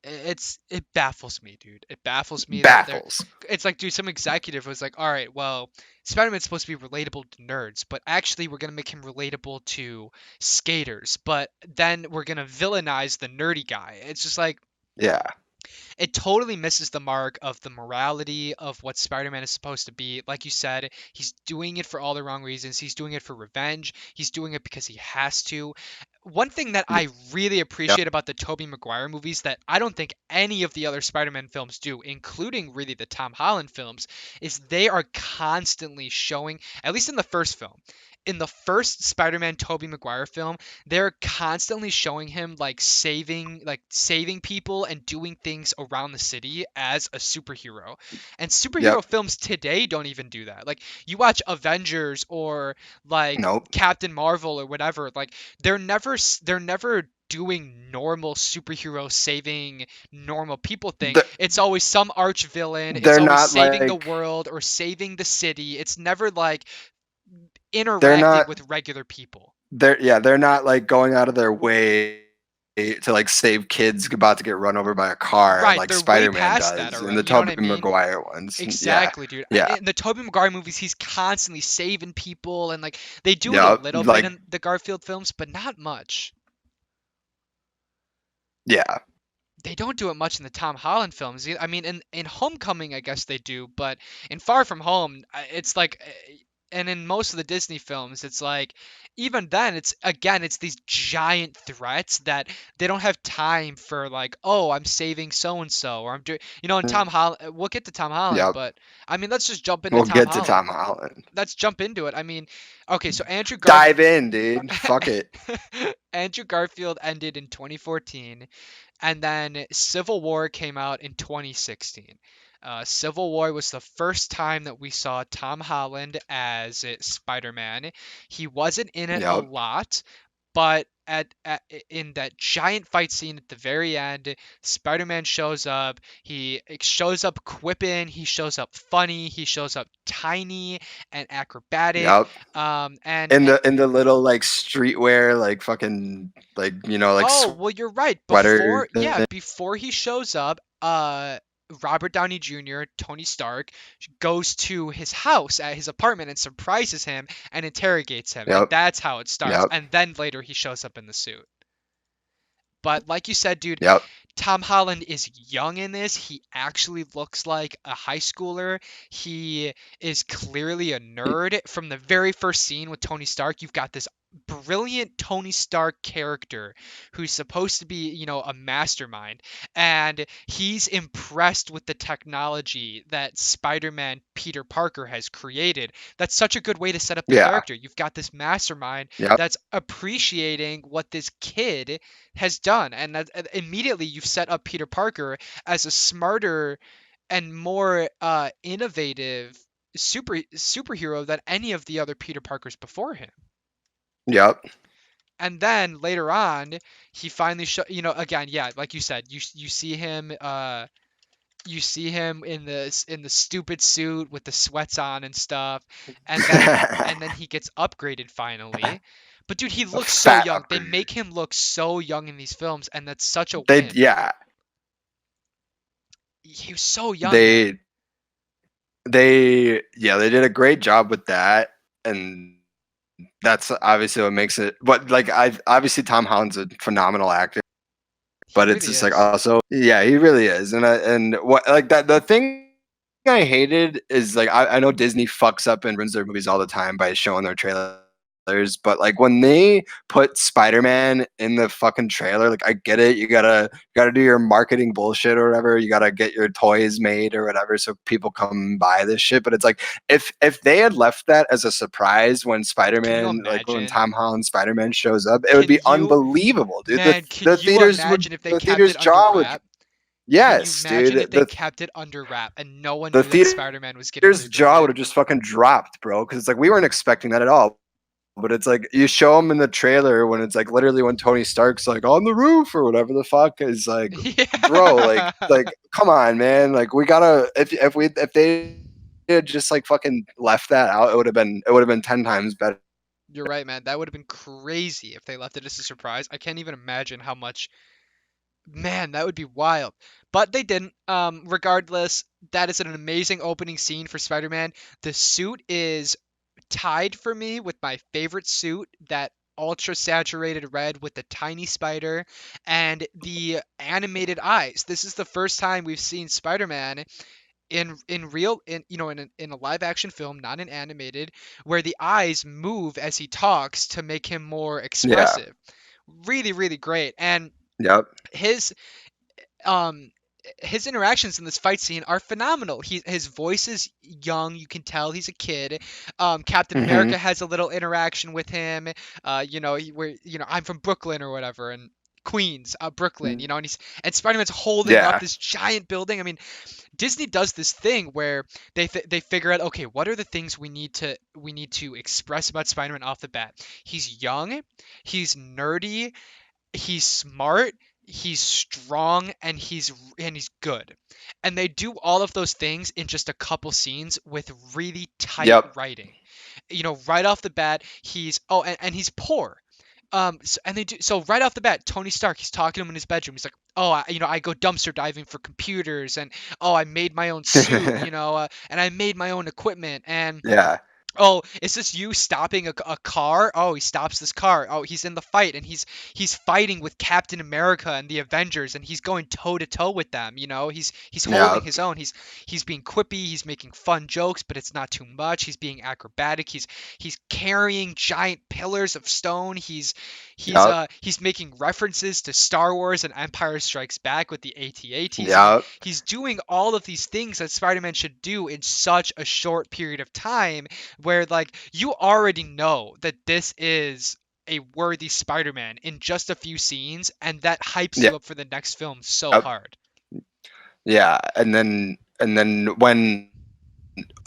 it baffles me, dude. It baffles me that they're. Baffles. It's like, dude, some executive was like, all right, well, Spider-Man's supposed to be relatable to nerds, but actually we're gonna make him relatable to skaters. But then we're gonna villainize the nerdy guy. It's just like Yeah. it totally misses the mark of the morality of what Spider-Man is supposed to be. Like you said, he's doing it for all the wrong reasons. He's doing it for revenge. He's doing it because he has to. One thing that I really Yep. appreciate about the Tobey Maguire movies that I don't think any of the other Spider-Man films do, including really the Tom Holland films, is they are constantly showing, at least in the first film, in the first Spider-Man Tobey Maguire film, they're constantly showing him like saving people and doing things around the city as a superhero. And superhero Yep. films today don't even do that. Like you watch Avengers or like Nope. Captain Marvel or whatever, like they're never doing normal superhero saving normal people thing. They're, It's always some arch villain, it's they're always not saving the like world or saving the city. It's never like they're interacting not with regular people. they're not like going out of their way to like save kids about to get run over by a car Right, like they're way Spider-Man past that does in the already. You know what Tobey I mean? Maguire ones. Yeah. Exactly, dude. Yeah. In the Tobey Maguire movies, he's constantly saving people, and like they do it a Yep. little bit Like in the Garfield films, but not much. yeah. They don't do it much in the Tom Holland films. I mean, in Homecoming, I guess they do, but in Far From Home, it's like, and in most of the Disney films, it's like, even then, it's these giant threats that they don't have time for, like, oh, I'm saving so and so, or I'm doing, in Tom Holland, we'll get to Tom Holland, Yep. but I mean, let's just jump into We'll Tom get to Holland. Tom Holland. Let's jump into it. I mean, okay, so Dive in, dude. Fuck it. Andrew Garfield ended in 2014, and then Civil War came out in 2016. Civil War was the first time that we saw Tom Holland as Spider-Man. He wasn't in it a Yep. lot, but in that giant fight scene at the very end, Spider-Man shows up. He shows up quipping. He shows up funny. He shows up tiny and acrobatic. Yep. And In the little like streetwear like fucking like like oh, well, you're right. sweater Yeah, thing. before he shows up, Robert Downey Jr., Tony Stark, goes to his house at his apartment and surprises him and interrogates him. And Yep. that's how it starts. Yep. And then later he shows up in the suit. But like you said, dude, Yep. Tom Holland is young in this. He actually looks like a high schooler. He is clearly a nerd. From the very first scene with Tony Stark, you've got this brilliant Tony Stark character who's supposed to be, a mastermind. And he's impressed with the technology that Spider-Man Peter Parker has created. That's such a good way to set up the Yeah. character. You've got this mastermind Yep. that's appreciating what this kid has done, and that immediately you've set up Peter Parker as a smarter and more innovative superhero than any of the other Peter Parkers before him. Yep. And then later on, he finally again, yeah, like you said, you see him in the stupid suit with the sweats on and stuff, and then he gets upgraded finally. But dude, he a looks so fat young. They upgrade. make him look so young in these films, and that's such a They win. yeah, He was so young then. they they did a great job with that, and that's obviously what makes it. But like I obviously Tom Holland's a phenomenal actor, He but it's really just like is. also yeah, he really is. And what like that the thing I hated is like I know Disney fucks up and ruins their movies all the time by showing their trailers, but like when they put Spider-Man in the fucking trailer, like I get it, you gotta do your marketing bullshit or whatever, you gotta get your toys made or whatever so people come buy this shit. But it's like if they had left that as a surprise when Can you Spider-Man, like when imagine? Tom Holland Spider-Man shows up, it would Can be you, unbelievable, dude. man, can you imagine if they The kept theater's it under jaw would wrap? Can you yes, imagine if dude. they kept it under wrap and no one The knew that theater's Spider-Man was getting jaw rebooted? would have just fucking dropped, bro. Because it's like we weren't expecting that at all. But it's like you show them in the trailer when it's like literally when Tony Stark's like on the roof or whatever the fuck is like, bro, Yeah. come on, man. Like we gotta if they had just like fucking left that out, it would have been 10 times better. You're right, man. That would have been crazy if they left it as a surprise. I can't even imagine how much. Man, that would be wild. But they didn't. Regardless, that is an amazing opening scene for Spider-Man. The suit is tied for me with my favorite suit, that ultra saturated red with the tiny spider and the animated eyes. This is the first time we've seen Spider-Man in real in in a live action film, not an animated, where the eyes move as he talks to make him more Yeah. expressive. Really, really great. And Yep. his um his interactions in this fight scene are phenomenal. His voice is young, you can tell he's a kid. Captain Hmm. America has a little interaction with him. Where I'm from Brooklyn or whatever, and Queens, Brooklyn, and Spider-Man's holding up Yeah. this giant building. I mean, Disney does this thing where they figure out, okay, what are the things we need to express about Spider-Man off the bat. He's young, he's nerdy, he's smart, he's strong, and he's good. And they do all of those things in just a couple scenes with really tight Yep. writing. Right off the bat, and he's poor. And they do so right off the bat. Tony Stark, he's talking to him in his bedroom. He's like, "Oh, I go dumpster diving for computers, and oh, I made my own suit, and I made my own equipment, and Yeah. oh, is this you stopping a car? Oh, he stops this car. Oh, he's in the fight, and he's fighting with Captain America and the Avengers, and he's going toe to toe with them. He's holding Yeah. his own. He's being quippy. He's making fun jokes, but it's not too much. He's being acrobatic. He's carrying giant pillars of stone. Yep. He's making references to Star Wars and Empire Strikes Back with the AT-ATs. I mean, Yep. he's doing all of these things that Spider-Man should do in such a short period of time, where like you already know that this is a worthy Spider-Man in just a few scenes, and that hypes Yep. you up for the next film so hard. Yeah. And then when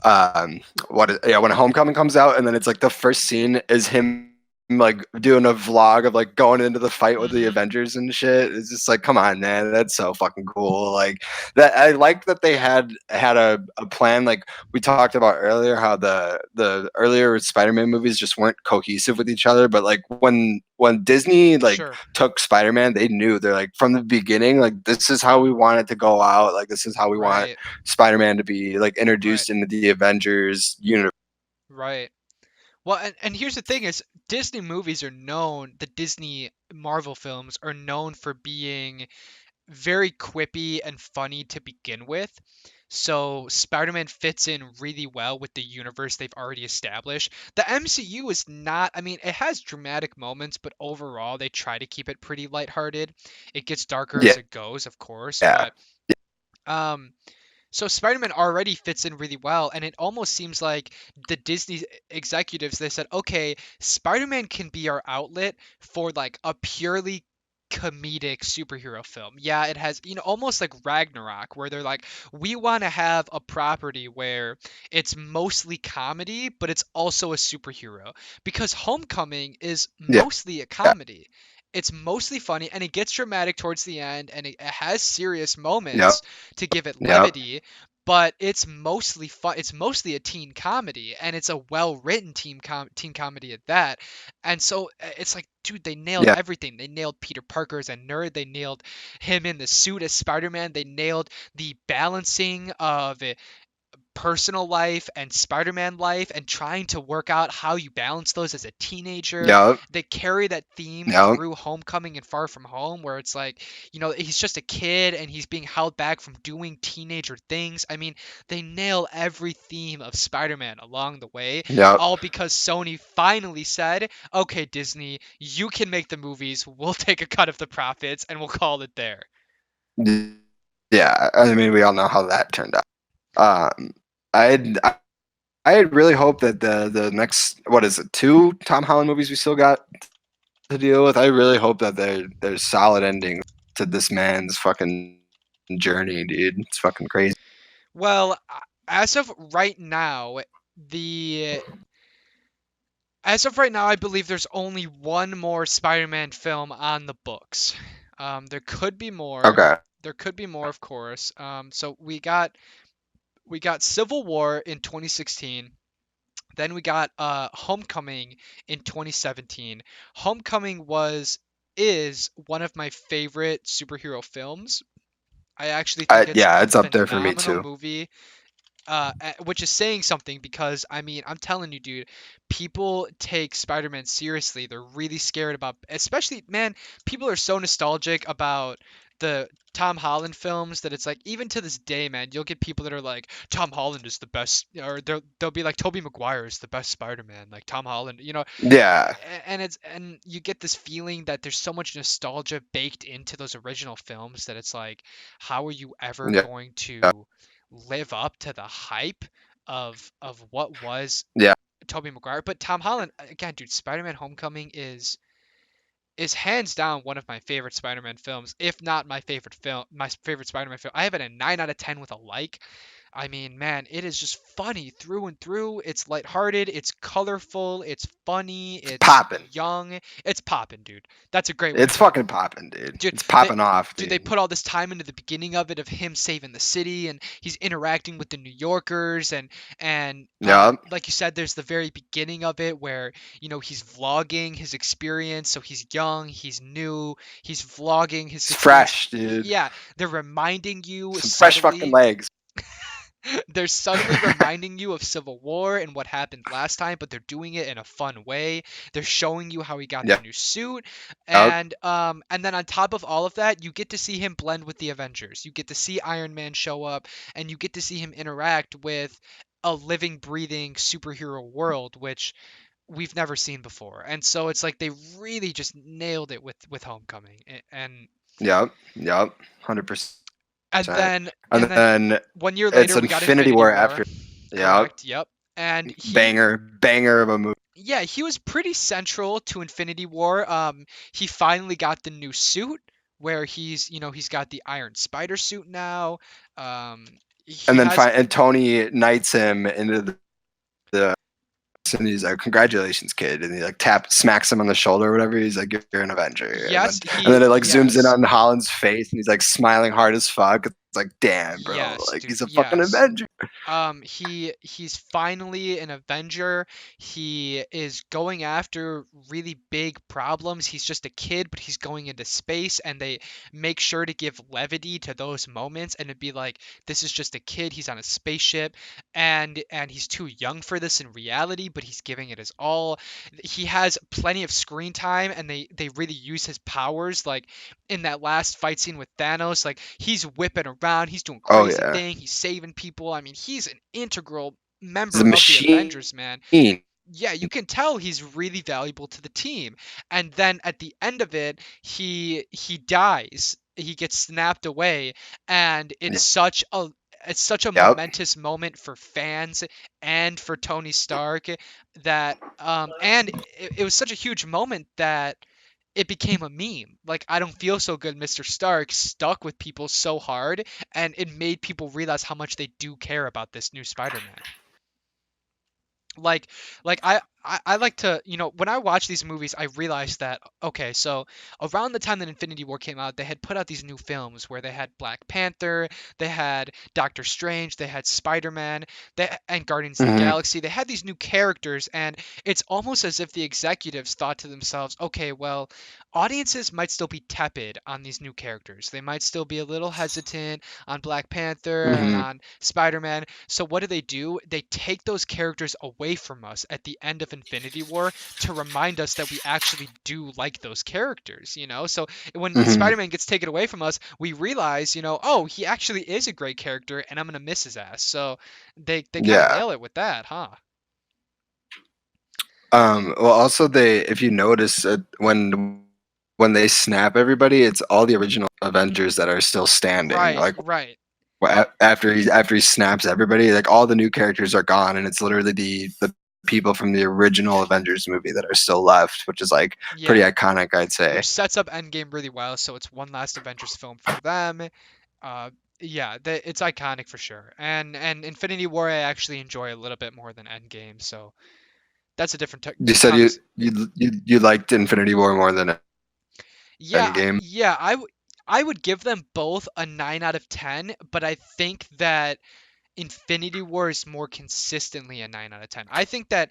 when Homecoming comes out and then it's like the first scene is him like doing a vlog of like going into the fight with the Hmm. Avengers and shit. It's just like, come on, man, that's so fucking cool. Like that, I like that they had a plan. Like we talked about earlier, how the earlier Spider-Man movies just weren't cohesive with each other. But like when Disney like Sure. took Spider-Man, they knew they're like from the beginning, like this is how we want it to go out. Like this is how we want Right. Spider-Man to be like Right. introduced into the Avengers universe. Right. Well, and here's the thing is Disney movies are known, the Disney Marvel films are known for being very quippy and funny to begin with. So Spider-Man fits in really well with the universe they've already established. The MCU is not, I mean, it has dramatic moments, but overall they try to keep it pretty lighthearted. It gets darker as Yeah, it goes, of course, yeah, but um so Spider-Man already fits in really well, and it almost seems like the Disney executives, they said, okay, Spider-Man can be our outlet for like a purely comedic superhero film. Yeah, it has, almost like Ragnarok, where they're like, we want to have a property where it's mostly comedy, but it's also a superhero. Because Homecoming is yeah, mostly a yeah, comedy. It's mostly funny, and it gets dramatic towards the end, and it has serious yep, moments to give it yep, levity, but it's mostly fun. It's mostly a teen comedy, and it's a well-written teen comedy at that. And so it's like, dude, they nailed Yeah. everything. They nailed Peter Parker as a nerd. They nailed him in the suit as Spider-Man. They nailed the balancing of personal life and Spider-Man life and trying to work out how you balance those as a teenager. Yep. They carry that theme Yep. through Homecoming and Far From Home, where it's like, he's just a kid and he's being held back from doing teenager things. I mean, they nail every theme of Spider-Man along the way, Yep. all because Sony finally said, okay, Disney, you can make the movies, we'll take a cut of the profits and we'll call it there. Yeah. I mean, we all know how that turned out. Um, I'd I had really hoped that the next, what is it, two Tom Holland movies we still got to deal with. I really hope that there's solid endings to this man's fucking journey, dude. It's fucking crazy. Well, as of right now, the as of right now, I believe there's only one more Spider-Man film on the books. There could be more. Okay. There could be more, of course. So we got Civil War in 2016. Then we got Homecoming in 2017. Homecoming is one of my favorite superhero films. I actually think it's Yeah, a it's up there for me phenomenal too. movie. Which is saying something because I mean, I'm telling you, dude, people take Spider-Man seriously. They're really scared about, especially, man, people are so nostalgic about the Tom Holland films that it's like, even to this day, man, you'll get people that are like, Tom Holland is the best, or they'll be like, Tobey Maguire is the best Spider-Man, like Tom Holland, Yeah. and you get this feeling that there's so much nostalgia baked into those original films that it's like, how are you ever Yeah. going to live up to the hype of what was Yeah. Tobey Maguire? But Tom Holland, again, dude, Spider-Man Homecoming is hands down one of my favorite Spider-Man films, if not my favorite Spider-Man film. I have it a 9 out of 10 with a like. I mean, man, it is just funny through and through. It's lighthearted, it's colorful, it's funny, It's it's popping. young. It's popping, dude. That's a great way to It's put it. fucking popping, dude. Dude, It's they popping off, dude, they dude. put all this time into the beginning of it of him saving the city and he's interacting with the New Yorkers and Yep. like you said, there's the very beginning of it where, he's vlogging his experience. So he's young, he's new, he's vlogging his It's experience. fresh, dude. Yeah, they're reminding you Some fresh fucking subtly legs. they're subtly reminding you of Civil War and what happened last time, but they're doing it in a fun way. They're showing you how he got the Yep. new suit, Yep. and then on top of all of that, you get to see him blend with the Avengers. You get to see Iron Man show up, and you get to see him interact with a living, breathing superhero world, which we've never seen before. And so it's like they really just nailed it with Homecoming, Yep. Yep. 100%. and then And and then then 1 year it's later we got Infinity Infinity War War. after. Yep. Correct. Yep. And Banger of a movie. yeah, he was pretty central to Infinity War. He finally got the new suit where he's got the Iron Spider suit now. Um, he And then has and Tony knights him into the and he's like, "Congratulations, kid!" And he like smacks him on the shoulder or whatever. He's like, "You're an Avenger." yes, And then it like zooms in yes. on Holland's face, and he's like smiling hard as fuck. It's like, damn, bro, Yes, like dude, he's a fucking yes. Avenger. He's finally an Avenger. He is going after really big problems. He's just a kid, but he's going into space, and they make sure to give levity to those moments and to be like, this is just a kid. He's on a spaceship, and he's too young for this in reality, but he's giving it his all. He has plenty of screen time, and they really use his powers like in that last fight scene with Thanos. Like he's whipping around, he's doing Oh crazy yeah, thing, he's saving people. I mean, he's an integral he's a member of the machine. Avengers, man. Yeah, you can tell he's really valuable to the team. And then at the end of it, he dies. He gets snapped away, and it's such a Yep. momentous moment for fans and for Tony Stark that and it was such a huge moment that it became a meme. Like, I don't feel so good, Mr. Stark stuck with people so hard, and it made people realize how much they do care about this new Spider-Man. Like like I like to, when I watch these movies, I realize that, okay, so around the time that Infinity War came out, they had put out these new films where they had Black Panther, they had Doctor Strange, they had Spider-Man, and Guardians of the Hmm. Galaxy. They had these new characters, and it's almost as if the executives thought to themselves, okay, well, audiences might still be tepid on these new characters. They might still be a little hesitant on Black Panther and Hmm. on Spider-Man. So what do? They take those characters away from us at the end of Infinity War to remind us that we actually do like those characters, you know? So when Hmm. Spider-Man gets taken away from us, we realize, oh, he actually is a great character and I'm gonna miss his ass. So they kind of Yeah. nail it with that, huh? Well, also if you notice when they snap everybody, it's all the original Avengers that are still standing. Right, Like right. after he snaps everybody, like all the new characters are gone, and it's literally the people from the original Avengers movie that are still left, which is like pretty Yeah. iconic, I'd say. Which sets up Endgame really well, so it's one last Avengers film for them. Uh, yeah, it's iconic for sure. And Infinity War I actually enjoy a little bit more than Endgame, so that's a different You said conversation. you liked Infinity War more than Yeah, Endgame, yeah, I would give them both a 9 out of 10, but I think that Infinity War is more consistently a 9 out of 10. I think that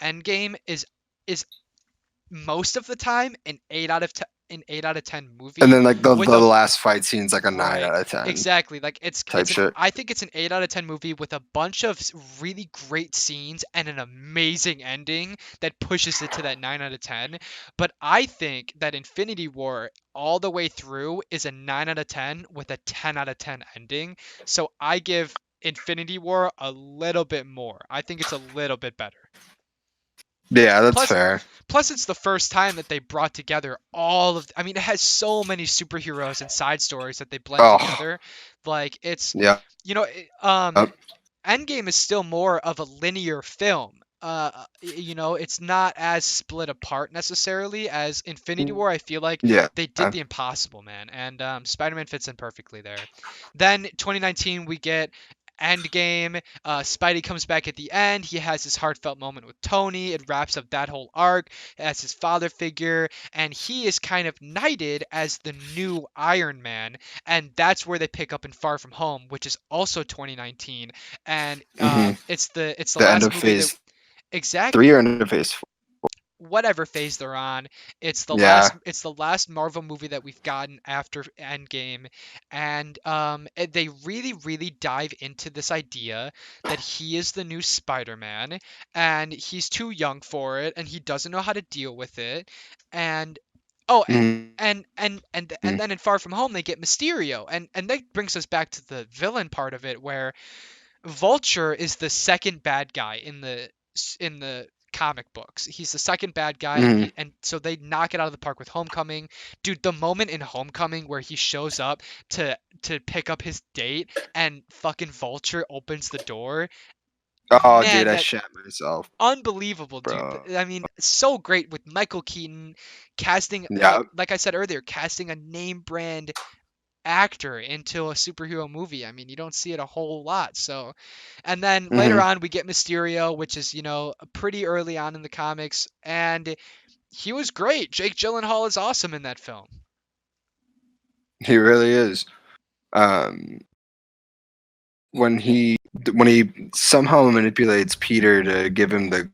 Endgame is most of the time an 8 out of 10 and movie then like with the a last fight scene's like a nine right. out of ten Exactly. Like it's type it's an shit. I think it's an 8 out of 10 movie with a bunch of really great scenes and an amazing ending that pushes it to that 9 out of 10. But I think that Infinity War all the way through is a 9 out of 10 with a 10 out of 10 ending. So I give Infinity War a little bit more. I think it's a little bit better. Yeah, that's Plus, fair. plus, it's the first time that they brought together all of. I mean, it has so many superheroes and side stories that they blend Oh, together. Like it's, yeah. you know, Endgame is still more of a linear film. It's not as split apart necessarily as Infinity War. I feel like Yeah. they did the impossible, man, and Spider-Man fits in perfectly there. Then 2019, we get Endgame. Spidey comes back at the end. He has his heartfelt moment with Tony. It wraps up that whole arc as his father figure, and he is kind of knighted as the new Iron Man. And that's where they pick up in Far From Home, which is also 2019, and Hmm. it's the The end last of movie that phase three or exactly end of phase four? whatever phase they're on. Yeah. It's the last Marvel movie that we've gotten after Endgame, and they really dive into this idea that he is the new Spider-Man, and he's too young for it, and he doesn't know how to deal with it, and oh. Hmm. And then in Far From Home they get Mysterio, and that brings us back to the villain part of it, where Vulture is the second bad guy in the comic books. He's the second bad guy, and Hmm. so they knock it out of the park with Homecoming. Dude, the moment in Homecoming where he shows up to pick up his date and fucking Vulture opens the door, Oh, dude, man, I that shat myself, unbelievable, dude. bro. I mean, so great with Michael Keaton casting, Yeah. like I said earlier, casting a name brand actor into a superhero movie. I mean, you don't see it a whole lot. So, and then later Hmm. on we get Mysterio, which is, pretty early on in the comics, and he was great. Jake Gyllenhaal is awesome in that film. He really is. Um, when he somehow manipulates Peter to give him the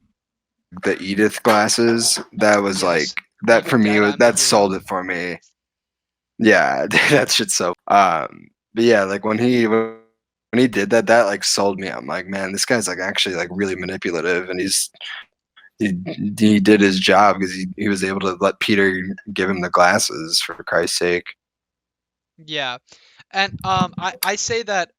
Edith glasses, that was like Yes. that Evil for me Dead, was I'm the that sold hero. it for me. Yeah, that shit's so. But yeah, like when he did that, that like sold me. I'm like, man, this guy's like actually like really manipulative, and he he did his job because he was able to let Peter give him the glasses for Christ's sake. Yeah. And I say that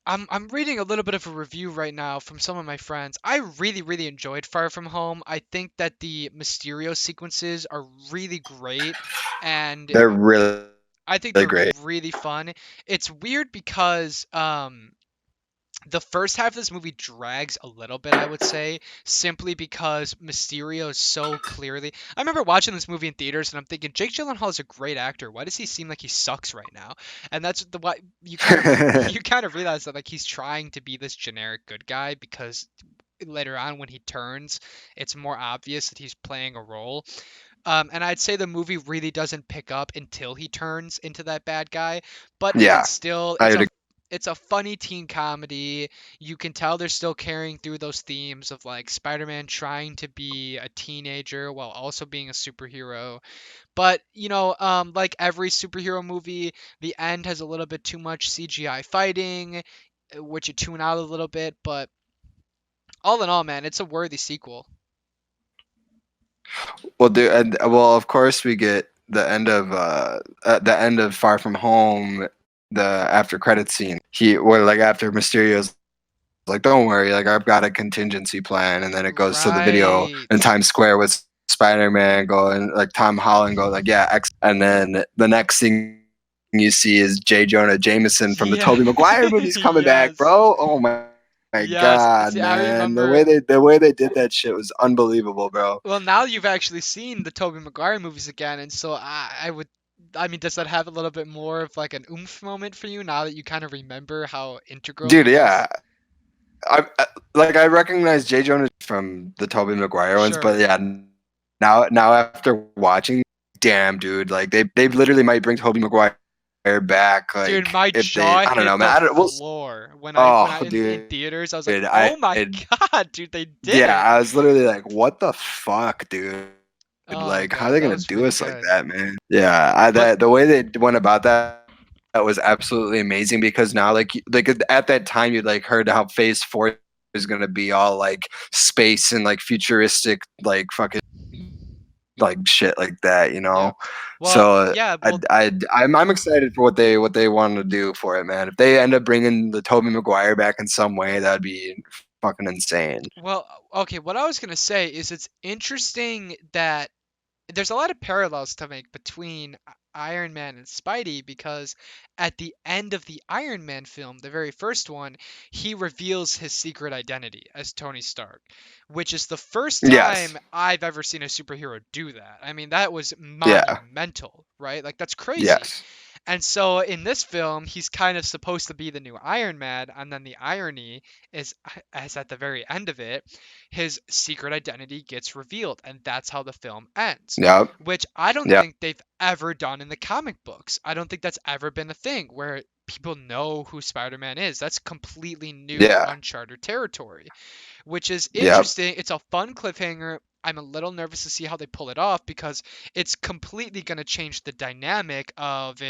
I'm reading a little bit of a review right now from some of my friends. I really enjoyed Far From Home. I think that the Mysterio sequences are really great, and They're really, I think really they're great. really fun. It's weird because The first half of this movie drags a little bit, I would say, simply because Mysterio is so clearly. I remember watching this movie in theaters and I'm thinking Jake Gyllenhaal is a great actor. Why does he seem like he sucks right now? And that's the why you kind of you kind of realize that like he's trying to be this generic good guy because later on when he turns, it's more obvious that he's playing a role. And I'd say the movie really doesn't pick up until he turns into that bad guy. But even Yeah, still, I would it's a funny teen comedy. You can tell they're still carrying through those themes of like Spider-Man trying to be a teenager while also being a superhero. But like every superhero movie, the end has a little bit too much CGI fighting, which you tune out a little bit. But all in all, man, it's a worthy sequel. well do and well of course we get the end of at the end of Far From Home, the after credit scene. He where like after Mysterio's like, don't worry, like I've got a contingency plan, and then it goes to the video in Right. Times Square with Spider-Man going like Tom Holland going like yeah X, and then the next thing you see is J. Jonah Jameson from the Yeah. Tobey Maguire movies coming back, Yes. bro. Oh my Yes. god, See, I man, remember. the way they did that shit was unbelievable, bro. Well, now you've actually seen the Tobey Maguire movies again, and so I would. I mean, does that have a little bit more of like an oomph moment for you now that you kind of remember how integral Dude, he was? yeah, I like I recognize J. Jonah from the Tobey Maguire ones, Sure. but yeah, now after watching, damn, dude, like they literally might bring Tobey Maguire back, Dude, like my if they, jaw I don't know, hit man. the I don't, we'll, floor when I oh, in dude, theaters. I was like, I, "Oh my God, dude, they did yeah, it!" I was literally like, what the fuck, dude? Oh Like, how are God, they that gonna was do really us like good. that, man? Yeah, I But that the way they went about that was absolutely amazing because now, like at that time, you like heard how Phase 4 is gonna be all like space and like futuristic, like fucking like shit like that, you yeah, know. well, So yeah, well, I'm excited for what they want to do for it, man. If they end up bringing the Tobey Maguire back in some way, that'd be fucking insane. well, okay. What I was gonna say is it's interesting that there's a lot of parallels to make between Iron Man and Spidey because at the end of the Iron Man film, the very first one, he reveals his secret identity as Tony Stark, which is the first Yes. time I've ever seen a superhero do that. I mean, that was Yeah. monumental, right? Like that's crazy. Yes. And so in this film, he's kind of supposed to be the new Iron Man, and then the irony is, as at the very end of it, his secret identity gets revealed, and that's how the film ends. Yep. Which I don't Yep. think they've ever done in the comic books. I don't think that's ever been a thing where people know who Spider-Man is. That's completely new, Yeah. uncharted territory, which is Yep. interesting. It's a fun cliffhanger. I'm a little nervous to see how they pull it off because it's completely going to change the dynamic of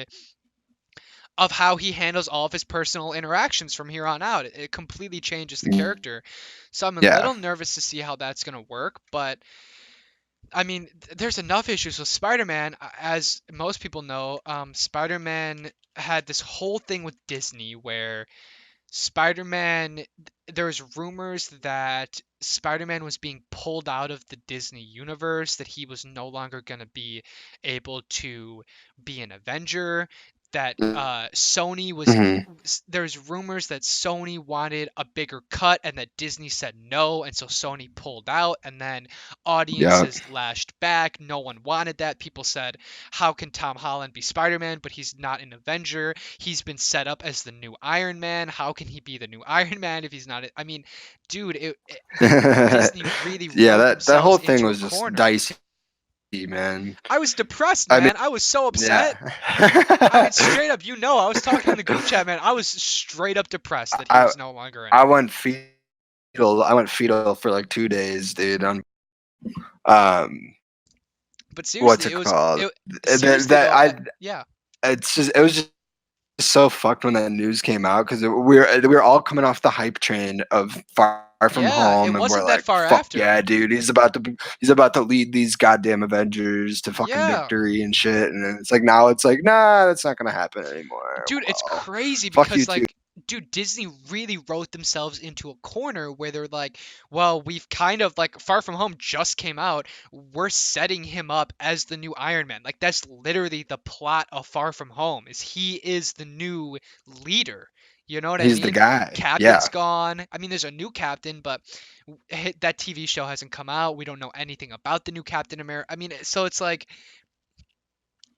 how he handles all of his personal interactions from here on out. It completely changes the character. So I'm a Yeah. little nervous to see how that's going to work, but I mean, there's enough issues with Spider-Man. As most people know, Spider-Man had this whole thing with Disney where Spider-Man, there was rumors that Spider-Man was being pulled out of the Disney universe, that he was no longer going to be able to be an Avenger, that Sony was. Hmm. There's rumors that Sony wanted a bigger cut and that Disney said no, and so Sony pulled out, and then Yep. audiences lashed back. No one wanted that. People said, "How can Tom Holland be Spider-Man, but he's not an Avenger? He's been set up as the new Iron Man. How can he be the new Iron Man if he's not? I mean, dude, Disney really Yeah, wrote that themselves whole thing into a was just corner. dicey, man. I was depressed, I mean, man. I was so upset. yeah. I mean, straight up, I was talking in the group chat, man. I was straight up depressed that he I was no longer in I it. went fetal. I went fetal for like 2 days, dude. On um, But what's seriously, it called? That, seriously though, yeah, it was just so fucked when that news came out because we were all coming off the hype train of Far From yeah, it Home, and we're wasn't that like, far fuck after. yeah, dude, he's about to lead these goddamn Avengers to fucking Yeah, victory and shit, and it's like now it's like, nah, that's not gonna happen anymore. dude, it's Well, crazy fuck you because too. like, dude, Disney really wrote themselves into a corner where they're like, well, we've kind of like Far From Home just came out. We're setting him up as the new Iron Man. Like that's literally the plot of Far From Home is he is the new leader. You know what I He's the mean? guy. Captain's Yeah. gone. I mean, there's a new captain, but that TV show hasn't come out. We don't know anything about the new Captain America. I mean, so it's like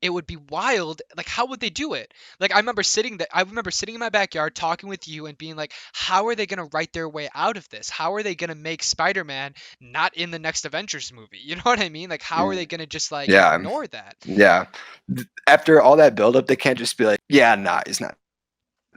it would be wild. Like, how would they do it? Like, I remember sitting in my backyard talking with you and being like, how are they going to write their way out of this? How are they going to make Spider-Man not in the next Avengers movie? You know what I mean? Like, how are Mm, they going to just like yeah. ignore that? Yeah. After all that buildup, they can't just be like, yeah, nah, he's not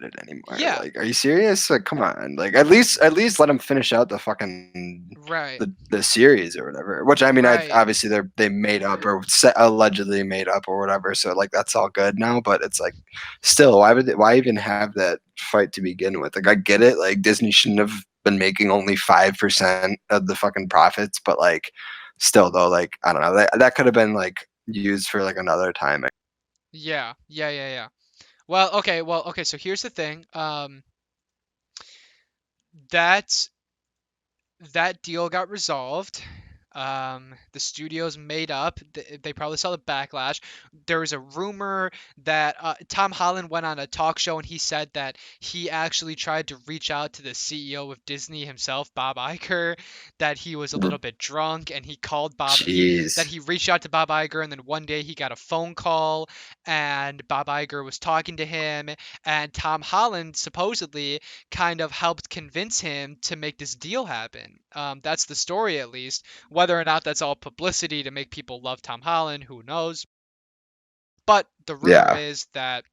it anymore. Yeah, Like, are you serious? Like, come on. Like, at least let him finish out the fucking right, the series or whatever. Which I mean, I right. obviously they made up or allegedly made up or whatever. So like that's all good now. But it's like, still, why even have that fight to begin with? Like, I get it. Like Disney shouldn't have been making only 5% of the fucking profits, but like, still though, like I don't know, that could have been like used for like another time. Yeah, yeah, yeah, yeah. Well, okay. So here's the thing. That that deal got resolved. The studios made up. They probably saw the backlash. There was a rumor that Tom Holland went on a talk show and he said that he actually tried to reach out to the CEO of Disney himself, Bob Iger, that he was a little bit drunk and he called Bob. That Jeez. he reached out to Bob Iger and then one day he got a phone call and Bob Iger was talking to him and Tom Holland supposedly kind of helped convince him to make this deal happen. That's the story, at least. Whether or not that's all publicity to make people love Tom Holland, who knows? But the rumor Yeah. is that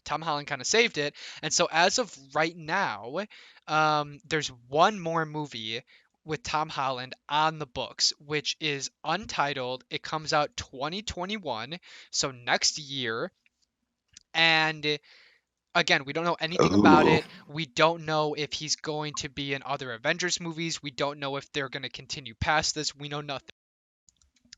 Tom Holland kind of saved it. And so, as of right now, there's one more movie with Tom Holland on the books, which is untitled. It comes out 2021, so next year. And again, we don't know anything about Ooh. it. We don't know if he's going to be in other Avengers movies. We don't know if they're going to continue past this. We know nothing.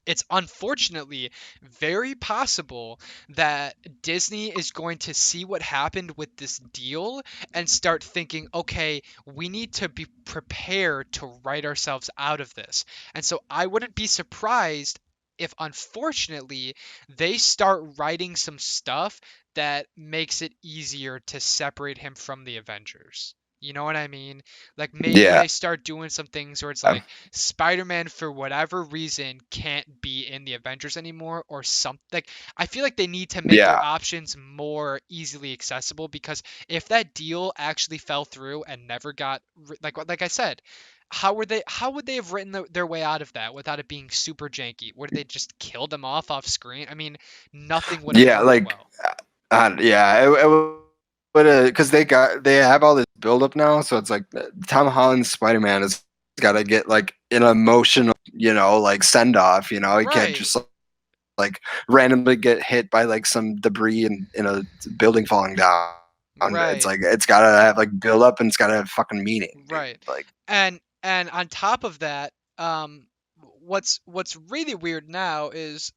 It's unfortunately very possible that Disney is going to see what happened with this deal and start thinking, okay, we need to be prepared to write ourselves out of this. And so I wouldn't be surprised if unfortunately they start writing some stuff that makes it easier to separate him from the Avengers. You know what I mean? Like maybe Yeah. they start doing some things where it's like Spider-Man for whatever reason can't be in the Avengers anymore or something. Like I feel like they need to make their Yeah. options more easily accessible because if that deal actually fell through and never got like I said, how would they have written their way out of that without it being super janky? Would they just killed him off screen? I mean, nothing would have Yeah. worked Like, well. yeah. It would because they have all this buildup now, so it's like Tom Holland's Spider Man has got to get like an emotional, like send off. He can't Right. just like randomly get hit by like some debris in a building falling down. It's Right. like it's got to have like build up and it's got to have fucking meaning, dude. Right. Like, And on top of that, what's really weird now is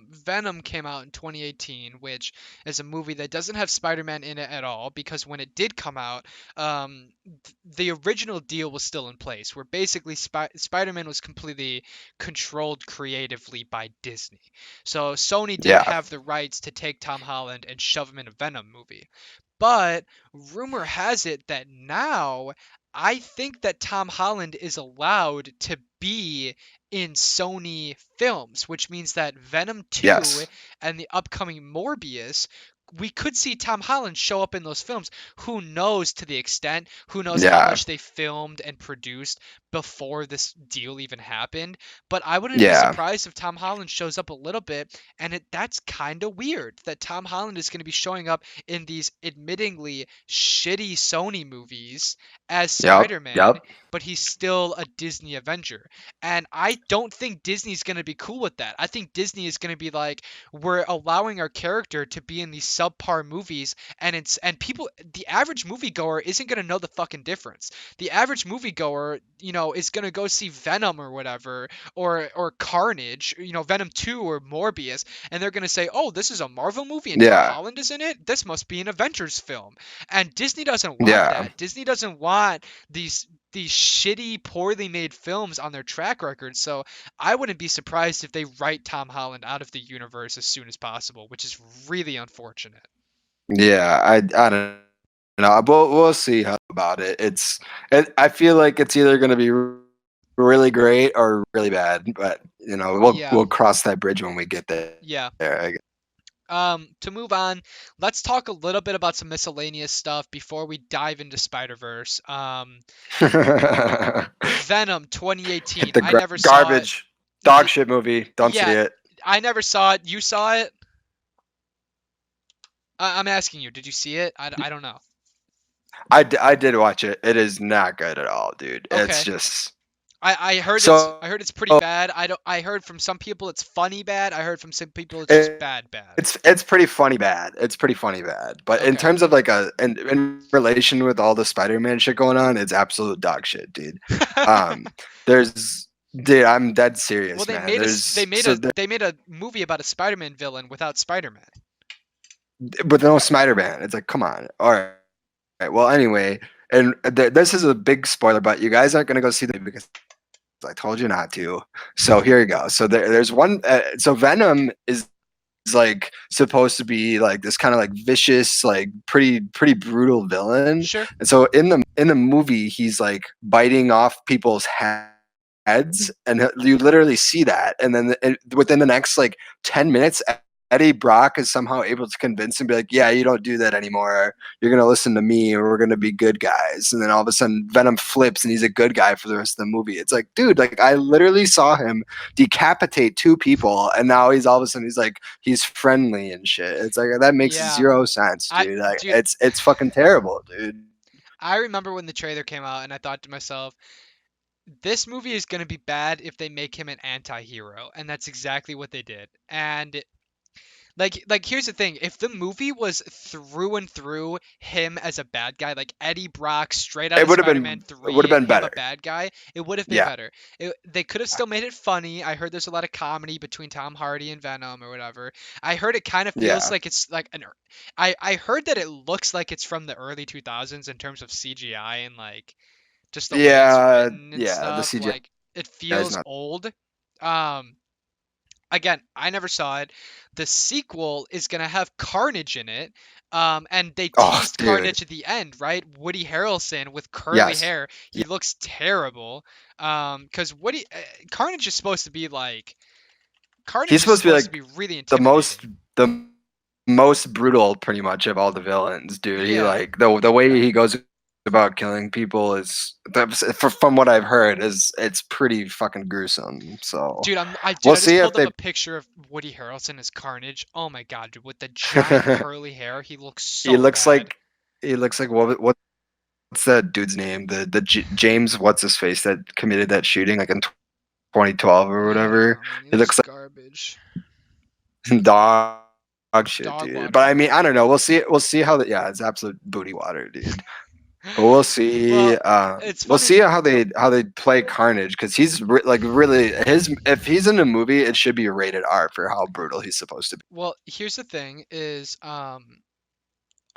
Venom came out in 2018, which is a movie that doesn't have Spider-Man in it at all because when it did come out, the original deal was still in place, where basically Spider-Man was completely controlled creatively by Disney. So Sony didn't yeah, have the rights to take Tom Holland and shove him in a Venom movie. But rumor has it that now I think that Tom Holland is allowed to be in Sony films, which means that Venom 2 yes, and the upcoming Morbius, we could see Tom Holland show up in those films. Who knows to the extent, who knows how yeah, much they filmed and produced before this deal even happened. But I wouldn't be yeah, surprised if Tom Holland shows up a little bit, and that's kind of weird that Tom Holland is going to be showing up in these admittingly shitty Sony movies as yep, Spider-Man, yep, but he's still a Disney Avenger. And I don't think Disney's going to be cool with that. I think Disney is going to be like, we're allowing our character to be in these subpar movies, and people, the average moviegoer isn't going to know the fucking difference. The average moviegoer, is going to go see Venom or whatever, or Carnage, Venom 2 or Morbius, and they're going to say, "Oh, this is a Marvel movie and Tom yeah, Holland is in it. This must be an Avengers film." And Disney doesn't want yeah. that. Disney doesn't want these shitty, poorly made films on their track record. So I wouldn't be surprised if they write Tom Holland out of the universe as soon as possible, which is really unfortunate. Yeah, I don't know, we'll see how about it. I feel like it's either going to be really great or really bad, but Yeah, we'll cross that bridge when we get there. yeah. I To move on, let's talk a little bit about some miscellaneous stuff before we dive into Spider-Verse. guess. Venom Hit 2018. the I never saw it. garbage, dog Did, shit movie. Don't see yeah, it. I never saw it. You saw it? I'm asking you, did you see it? I don't know. I did watch it. It is not good at all, dude. It's Okay. just I heard it's so. I heard it's pretty bad. I heard from some people it's funny bad. I heard from some people it's just It, bad bad. it's pretty funny bad. It's pretty funny bad. But in Okay. terms of like in relation with all the Spider-Man shit going on, it's absolute dog shit, dude. Um, there's dude, I'm dead Well, serious, they man. made a There's so there, they made a movie about a Spider-Man villain without Spider-Man. with no Spider-Man. It's like, come on. All right. Well, anyway, and this is a big spoiler, but you guys aren't gonna go see the movie because I told you not to. So here you go. So there's one. So Venom is like supposed to be like this kind of like vicious, like pretty brutal villain. Sure. And so in the movie, he's like biting off people's heads, and you literally see that. And then within the next like 10 minutes, Eddie Brock is somehow able to convince him, be like, "Yeah, you don't do that anymore. You're gonna listen to me, and we're gonna be good guys." And then all of a sudden, Venom flips, and he's a good guy for the rest of the movie. It's like, dude, like I literally saw him decapitate two people, and now he's all of a sudden he's friendly and shit. It's like that makes Yeah. zero sense, I dude. Like dude, it's fucking terrible, dude. I remember when the trailer came out and I thought to myself, this movie is going to be bad if they make him an anti-hero, and that's exactly what they did. And like here's the thing, if the movie was through and through him as a bad guy, like Eddie Brock straight out It of would have Spider-Man been it would have 3, been him a better. bad guy, it would have been Yeah, better. They could have still made it funny. I heard there's a lot of comedy between Tom Hardy and Venom or whatever. I heard it kind of feels yeah, like it's like I heard that it looks like it's from the early 2000s in terms of CGI and like just the way it's written and yeah. The stuff. CGI Like it is feels not. old. Um Again, I never saw it. The sequel is gonna have Carnage in it. And they Oh, teased dude. Carnage at the end, right? Woody Harrelson with curly Yes. hair. He looks terrible. Because Carnage is supposed to be like He's Carnage is supposed to be supposed to like be really the most intimidating. the most brutal pretty much of all the villains, dude. He Yeah. like the way he goes about killing people is from what I've heard is it's pretty fucking gruesome. So Dude, we'll I just see if pulled up they a picture of Woody Harrelson as Carnage. Oh my god, dude, with the giant curly hair, he looks he so looks bad. like what's that dude's name? James what's his face that committed that shooting like in 2012 or I don't whatever. know, man. He He looks looks garbage. like dog shit, Dog dude. But water. I mean, I don't know. We'll see. We'll see how the yeah, it's absolute booty water, dude. But we'll see. Well, it's We'll funny. see how they play Carnage because he's like really his. If he's in a movie, it should be rated R for how brutal he's supposed to be. Well, here's the thing: is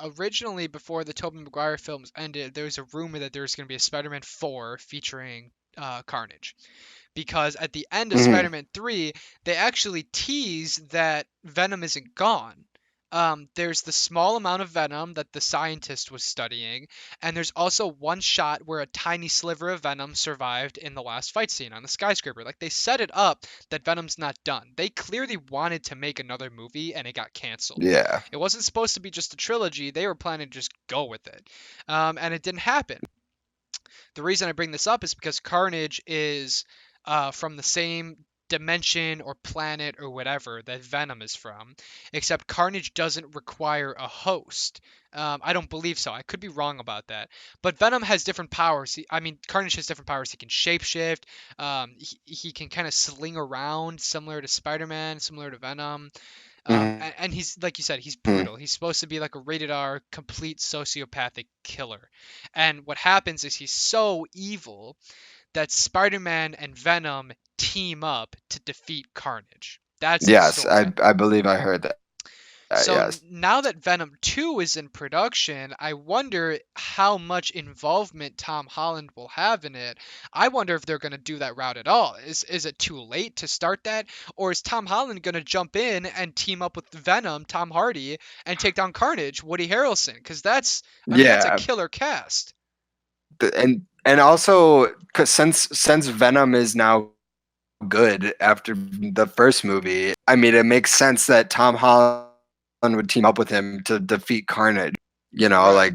originally before the Tobey Maguire films ended, there was a rumor that there was going to be a Spider-Man 4 featuring Carnage. Because at the end of Hmm. Spider-Man 3, they actually tease that Venom isn't gone. There's the small amount of venom that the scientist was studying, and there's also one shot where a tiny sliver of venom survived in the last fight scene on the skyscraper. Like they set it up that Venom's not done. They clearly wanted to make another movie, and it got canceled. Yeah. It wasn't supposed to be just a trilogy. They were planning to just go with it, and it didn't happen. The reason I bring this up is because Carnage is from the same dimension or planet or whatever that Venom is from, except Carnage doesn't require a host. I don't believe so. I could be wrong about that. But Venom has different powers. I mean, Carnage has different powers. He can shapeshift. He can kind of sling around, similar to Spider-Man, similar to Venom. Hmm. And he's like you said, he's brutal. He's supposed to be like a rated R, complete sociopathic killer. And what happens is he's so evil that Spider-Man and Venom team up to defeat Carnage. That's the Yes, story. I believe I heard that. So Yes. now that Venom 2 is in production, I wonder how much involvement Tom Holland will have in it. I wonder if they're going to do that route at all. Is it too late to start that, or is Tom Holland going to jump in and team up with Venom, Tom Hardy, and take down Carnage, Woody Harrelson? Because that's, I mean, that's a Yeah. killer cast. And also, cause since Venom is now good after the first movie, I mean, it makes sense that Tom Holland would team up with him to defeat Carnage. You know, Right. like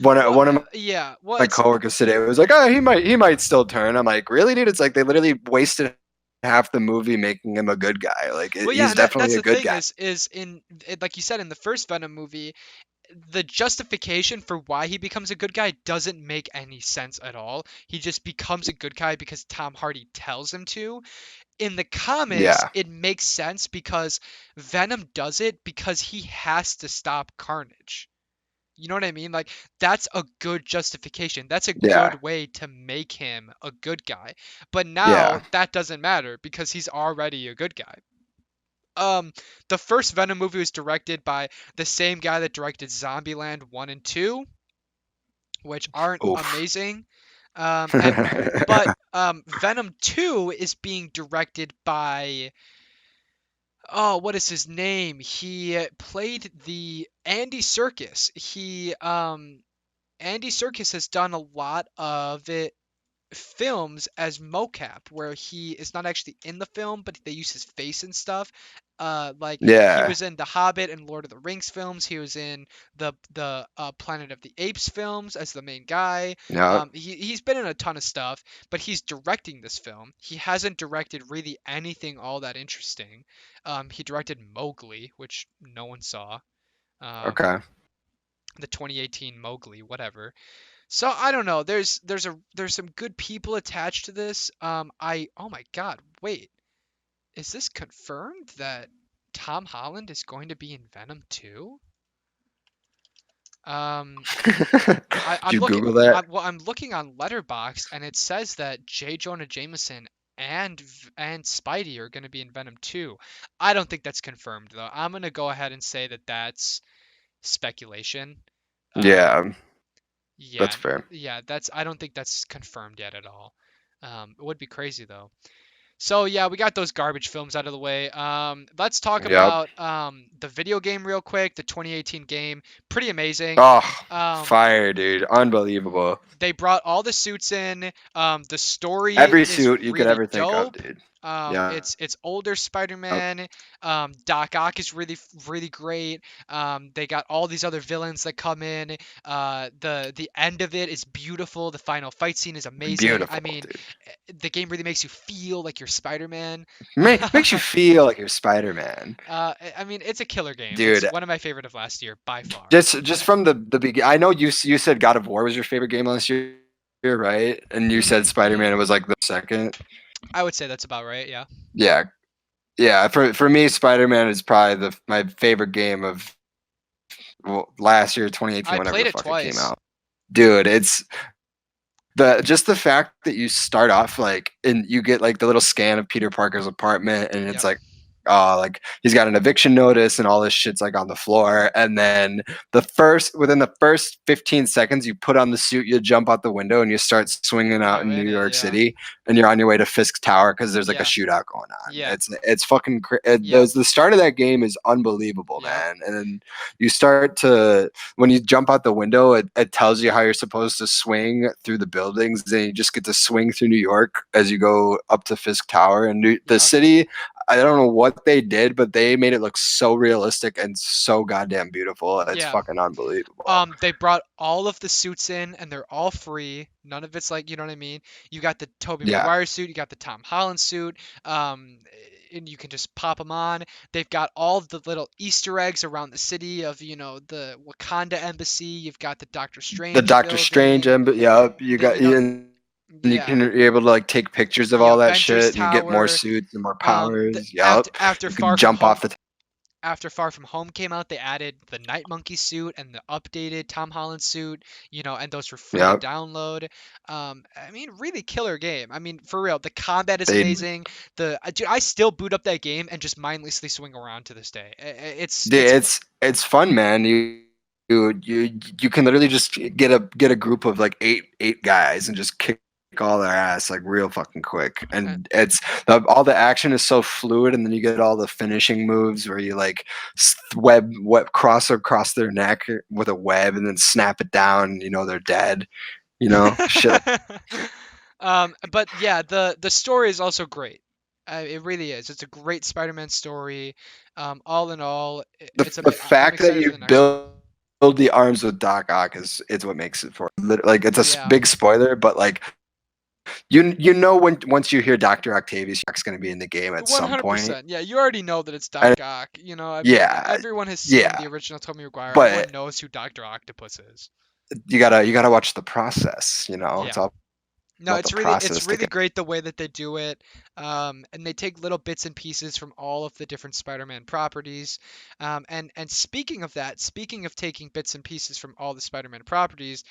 one of Yeah. Well, my it's coworkers today was like, "Oh, he might still turn." I'm like, "Really, dude? It's like they literally wasted half the movie making him a good guy. Like well, yeah, he's and definitely that's a the good thing guy." is in like you said in the first Venom movie, the justification for why he becomes a good guy doesn't make any sense at all. He just becomes a good guy because Tom Hardy tells him to. In the comics, Yeah, it makes sense because Venom does it because he has to stop Carnage. You know what I mean? Like, that's a good justification. That's a yeah, good way to make him a good guy. But now yeah, that doesn't matter because he's already a good guy. Um, the first Venom movie was directed by the same guy that directed Zombieland 1 and 2, which aren't oof. amazing. But Venom 2 is being directed by, oh, what is his name? He played the Andy Serkis. Andy Serkis has done a lot of it films as mocap where he is not actually in the film but they use his face and stuff. Like he Yeah, was in the Hobbit and Lord of the Rings films. He was in the Planet of the Apes films as the main guy. yeah. He's been in a ton of stuff, but he's directing this film. He hasn't directed really anything all that interesting. He directed Mowgli, which no one saw. Um, Okay. the 2018 Mowgli, whatever. So I don't know. There's some good people attached to this. I oh my God, wait, is this confirmed that Tom Holland is going to be in Venom 2? Um, Did I'm you looking. Google that? I'm looking on Letterboxd and it says that J. Jonah Jameson and Spidey are going to be in Venom 2. I don't think that's confirmed though. I'm gonna go ahead and say that that's speculation. Um, Yeah, yeah, that's fair. yeah, that's I don't think that's confirmed yet at all. It would be crazy though. So yeah, we got those garbage films out of the way. Let's talk Yep. about the video game real quick. The 2018 game, pretty amazing. Oh, Um, fire, dude. Unbelievable. they brought all the suits in. The story Every is suit you could really ever think of, dope. dude. Yeah. It's older Spider-Man. Doc Ock is really great. They got all these other villains that come in. The end of it is beautiful. The final fight scene is amazing. I Beautiful, mean, dude. the game really makes you feel like you're Spider-Man. Makes you feel like you're Spider-Man. I mean, it's a killer game. It's Dude, one of my favorite of last year by far. just from the beginning, I know you said God of War was your favorite game last year, right? And you said Hmm. Spider-Man was like the second. I would say that's about right. Yeah. Yeah. Yeah, for me Spider-Man is probably the my favorite game of last year 2018 I whenever played the it fuck it came twice. out. Dude, it's the fact that you start off like and you get like the little scan of Peter Parker's apartment and it's Yep. like he's got an eviction notice and all this shit's like on the floor and then within the first 15 seconds you put on the suit, you jump out the window and you start swinging out You're in New in it. York Yeah. City and you're on your way to Fisk Tower because there's like a Yeah. shootout going on. Yeah. It's fucking Yep. the start of that game is unbelievable, Yep. man. And then you start to when you jump out the window, it tells you how you're supposed to swing through the buildings. And you just get to swing through New York as you go up to Fisk Tower. And the Yep. city, I don't know what they did, but they made it look so realistic and so goddamn beautiful. It's Yeah. fucking unbelievable. They brought all of the suits in and they're all free. None of it's like, you know what I mean? You got the Tobey Yeah. Maguire suit, you got the Tom Holland suit, and you can just pop them on. They've got all the little Easter eggs around the city of, the Wakanda embassy. You've got the Doctor The Strange Doctor Strange, building. yeah, you The, got and you yeah, can you're able to like take pictures of the all that Avengers shit and you get more Tower. suits and more The powers. after Yup. after You can Far From jump Home off the after Far From Home came out, they added the Night Monkey suit and the updated Tom Holland suit, and those were free to Yep. download. I mean, really killer game. I mean, for real, the combat is They amazing. Dude, I still boot up that game and just mindlessly swing around to this day. It's it's fun, man. You can literally just get a group of like eight guys and just kick all their ass like real fucking quick. uh, And all the action is so fluid, and then you get all the finishing moves where you like web cross across their neck with a web and then snap it down. They're dead. Shit. but yeah, the story is also great. It really is. It's a great Spider-Man story. All in all, it's The I'm fact that excited for you the next one. build the arms with Doc Ock is what makes it for like it's a Yeah, big spoiler, but like when once you hear Dr. Octavius Jack's going to be in the game at some point. 100%. Yeah, you already know that it's And Doc Ock. I mean, yeah, everyone has seen yeah, the original Tobey Maguire. Everyone but knows who Doctor Octopus is. you gotta watch the process. It's Yeah. all No, about the it's process to really get. great the way that they do it, and they take little bits and pieces from all of the different Spider-Man properties. And speaking of that, speaking of taking bits and pieces from all the Spider-Man properties,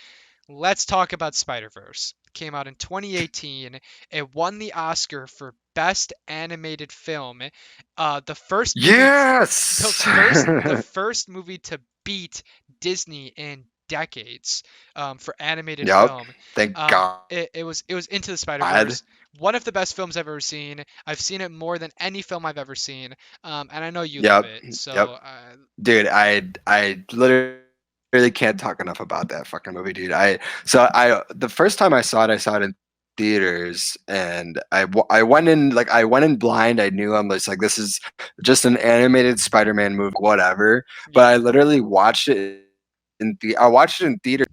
let's talk about Spider-Verse. Came out in 2018. It won the Oscar for Best Animated Film. The first movie, Yes. the first movie to beat Disney in decades for animated Yep. film. Thank God. It was Into the Spider-Verse, one of the best films I've ever seen. I've seen it more than any film I've ever seen, and I know you love Yep. it. So Yep. Dude, I literally can't talk enough about that fucking movie, dude. I the first time I saw it in theaters, and I went in blind. I knew I'm just like this is just an animated Spider-Man movie, whatever. But yeah, I literally watched it I watched it in theater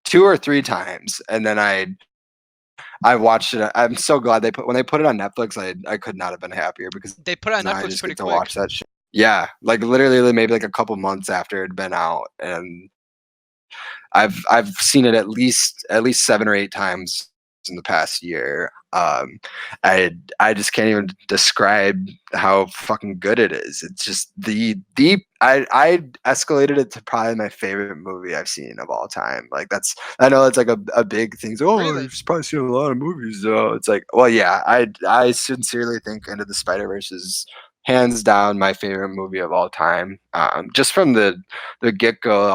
two or three times, and then I watched it. I'm so glad when they put it on Netflix. I could not have been happier because they put it on now I Netflix just pretty get to quick. watch that shit. Yeah, like literally maybe like a couple months after it had been out, and I've seen it at least 7 or 8 times in the past year. I just can't even describe how fucking good it is. It's just the deep. I escalated it to probably my favorite movie I've seen of all time. Like I know it's like a big thing. So, oh, Really, you've probably seen a lot of movies. It's like, well, yeah. I sincerely think Into the Spider-Verse is hands down my favorite movie of all time. Just from the get go,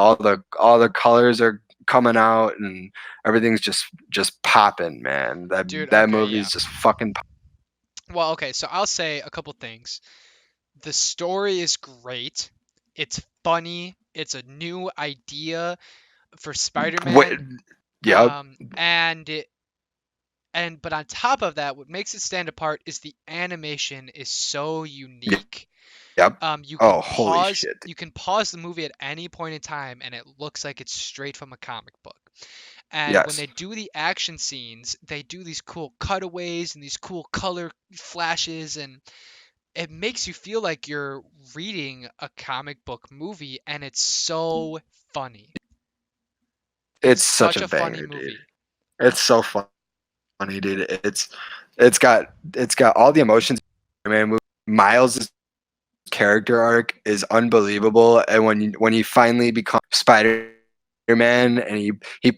all the colors are coming out and everything's just popping, man. That dude. that Okay, movie yeah. is just fucking. Well, okay. So I'll say a couple things. The story is great. It's funny. It's a new idea for Wait, Spider-Man. yep, But on top of that, what makes it stand apart is the animation is so unique. yep. You can Oh, holy pause shit! you can pause the movie at any point in time and it looks like it's straight from a comic book. And when Yes, they do the action scenes, they do these cool cutaways and these cool color flashes, and it makes you feel like you're reading a comic book movie, and it's so funny. It's it's such such a a funny banger, dude. movie. It's so funny, dude. It's got all the emotions. Man, Miles' character arc is unbelievable, and when he finally becomes Spider-Man and he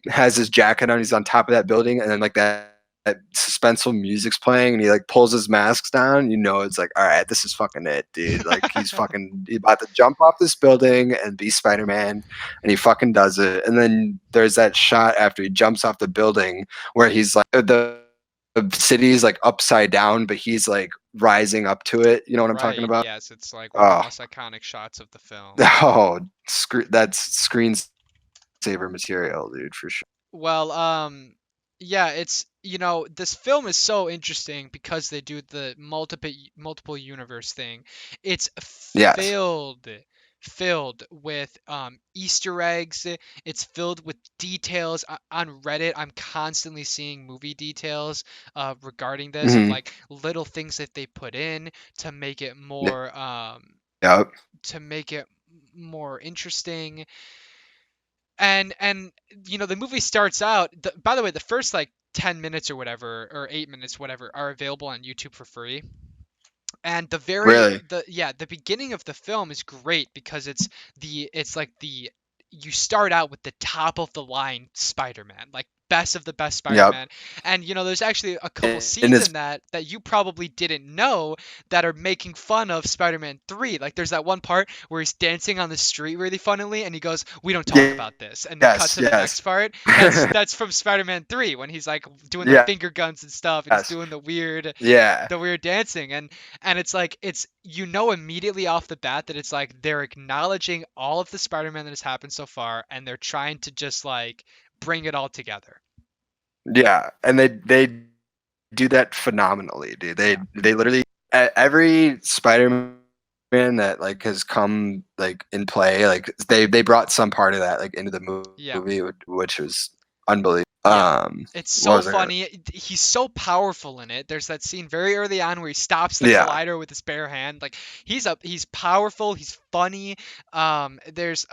has his jacket on, he's on top of that building, and then like that suspenseful music's playing, and he like pulls his mask down. It's like, all right, this is fucking it, dude. Like he's about to jump off this building and be Spider-Man, and he fucking does it. And then there's that shot after he jumps off the building where he's like the city's like upside down, but he's like rising up to it. You know what I'm talking Right, about? yes, it's like one of the Oh, most iconic shots of the film. oh, that's screensaver material, dude, for sure. Well, yeah, this film is so interesting because they do the multiple universe thing. It's Yes. filled with Easter eggs. It's filled with details. On Reddit, I'm constantly seeing movie details regarding this of Hmm. like little things that they put in to make it more Yep. to make it more interesting. And the movie starts out, by the way, the first like 10 minutes or whatever, or 8 minutes, whatever, are available on YouTube for free. And Really? the beginning of the film is great because it's like the you start out with the top of the line Spider-Man, like best of the best Yep. Spider-Man. And there's actually a couple In scenes his in that you probably didn't know that are making fun of Spider-Man 3. Like there's that one part where he's dancing on the street really funnily and he goes, "We don't talk yes, about this." And they cut to the yes. next part. That's from Spider-Man 3 when he's like doing the Yes. finger guns and stuff and he's doing Yeah. the weird dancing. And it's like it's immediately off the bat that it's like they're acknowledging all of the Spider-Man that has happened so far and they're trying to just like bring it all together. Yeah. And they do that phenomenally, dude. Yeah. They literally every Spider-Man that like has come like in play, like they brought some part of that like into the Yeah. movie, which was unbelievable. Yeah. It's What so was I gonna? funny. He's so powerful in it. There's that scene very early on where he stops the Yeah. collider with his bare hand. Like he's powerful, he's funny. There's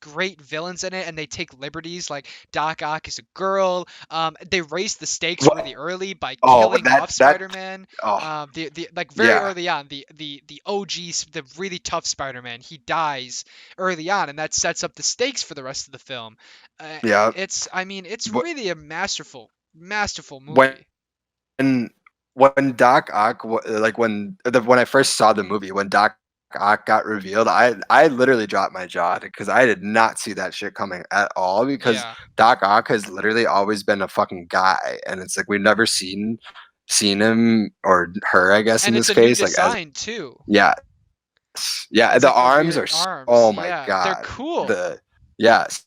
great villains in it and they take liberties. Like Doc Ock is a girl. They raise the stakes What? really early by Oh, killing off that. Spider-Man. Oh, The like very yeah. early on, the OG, the really tough Spider-Man, he dies early on and that sets up the stakes for the rest of the film. Uh, Yeah. it's Wh- really a masterful When movie. when Doc Ock like when I first saw the movie when Doc Ock got revealed, I literally dropped my jaw because I did not see that shit coming at all because Yeah, Doc Ock has literally always been a fucking guy and it's like we've never seen him or her, I guess, in and it's this a new case, like as design too. yeah. Yeah, It's the like the arms weird are oh arms. my Yeah, they're god. cool. The Yes,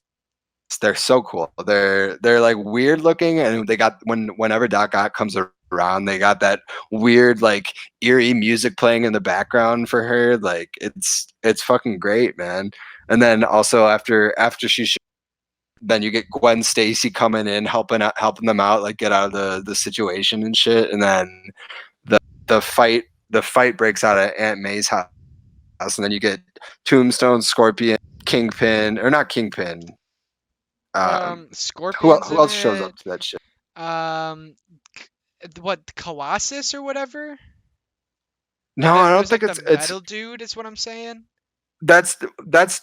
they're so cool. They're like weird looking, and they got whenever Doc Ock comes around, they got that weird like eerie music playing in the background for her. Like it's fucking great, man. And then also after then you get Gwen Stacy coming in helping them out like get out of the situation and shit. And then the the fight breaks out at Aunt May's house, and then you get Tombstone, Scorpion, Kingpin, or not Kingpin. Scorpion's Who in else shows it. up to that shit? Um, what Colossus or whatever? And No, I then don't there's think like the it's metal dude. Is what I'm saying. that's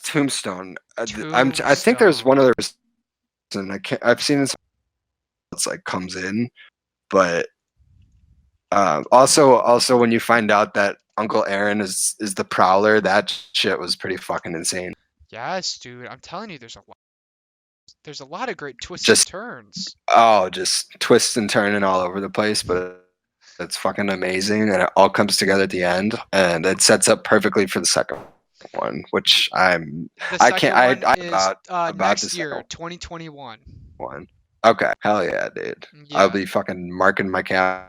Tombstone. I think there's one Tombstone. other person. I've seen this. It's like comes in, but also when you find out that Uncle Aaron is the Prowler, that shit was pretty fucking insane. Yes, dude. I'm telling you, there's a lot of great twists and Just turns. just twists and turning all over the place, but it's fucking amazing, and it all comes together at the end, and it sets up perfectly for the second one, Y- which The I can't second one I is about the next year, second 2021. one. Okay, hell yeah, dude. I'll Yeah. be fucking marking my calendar,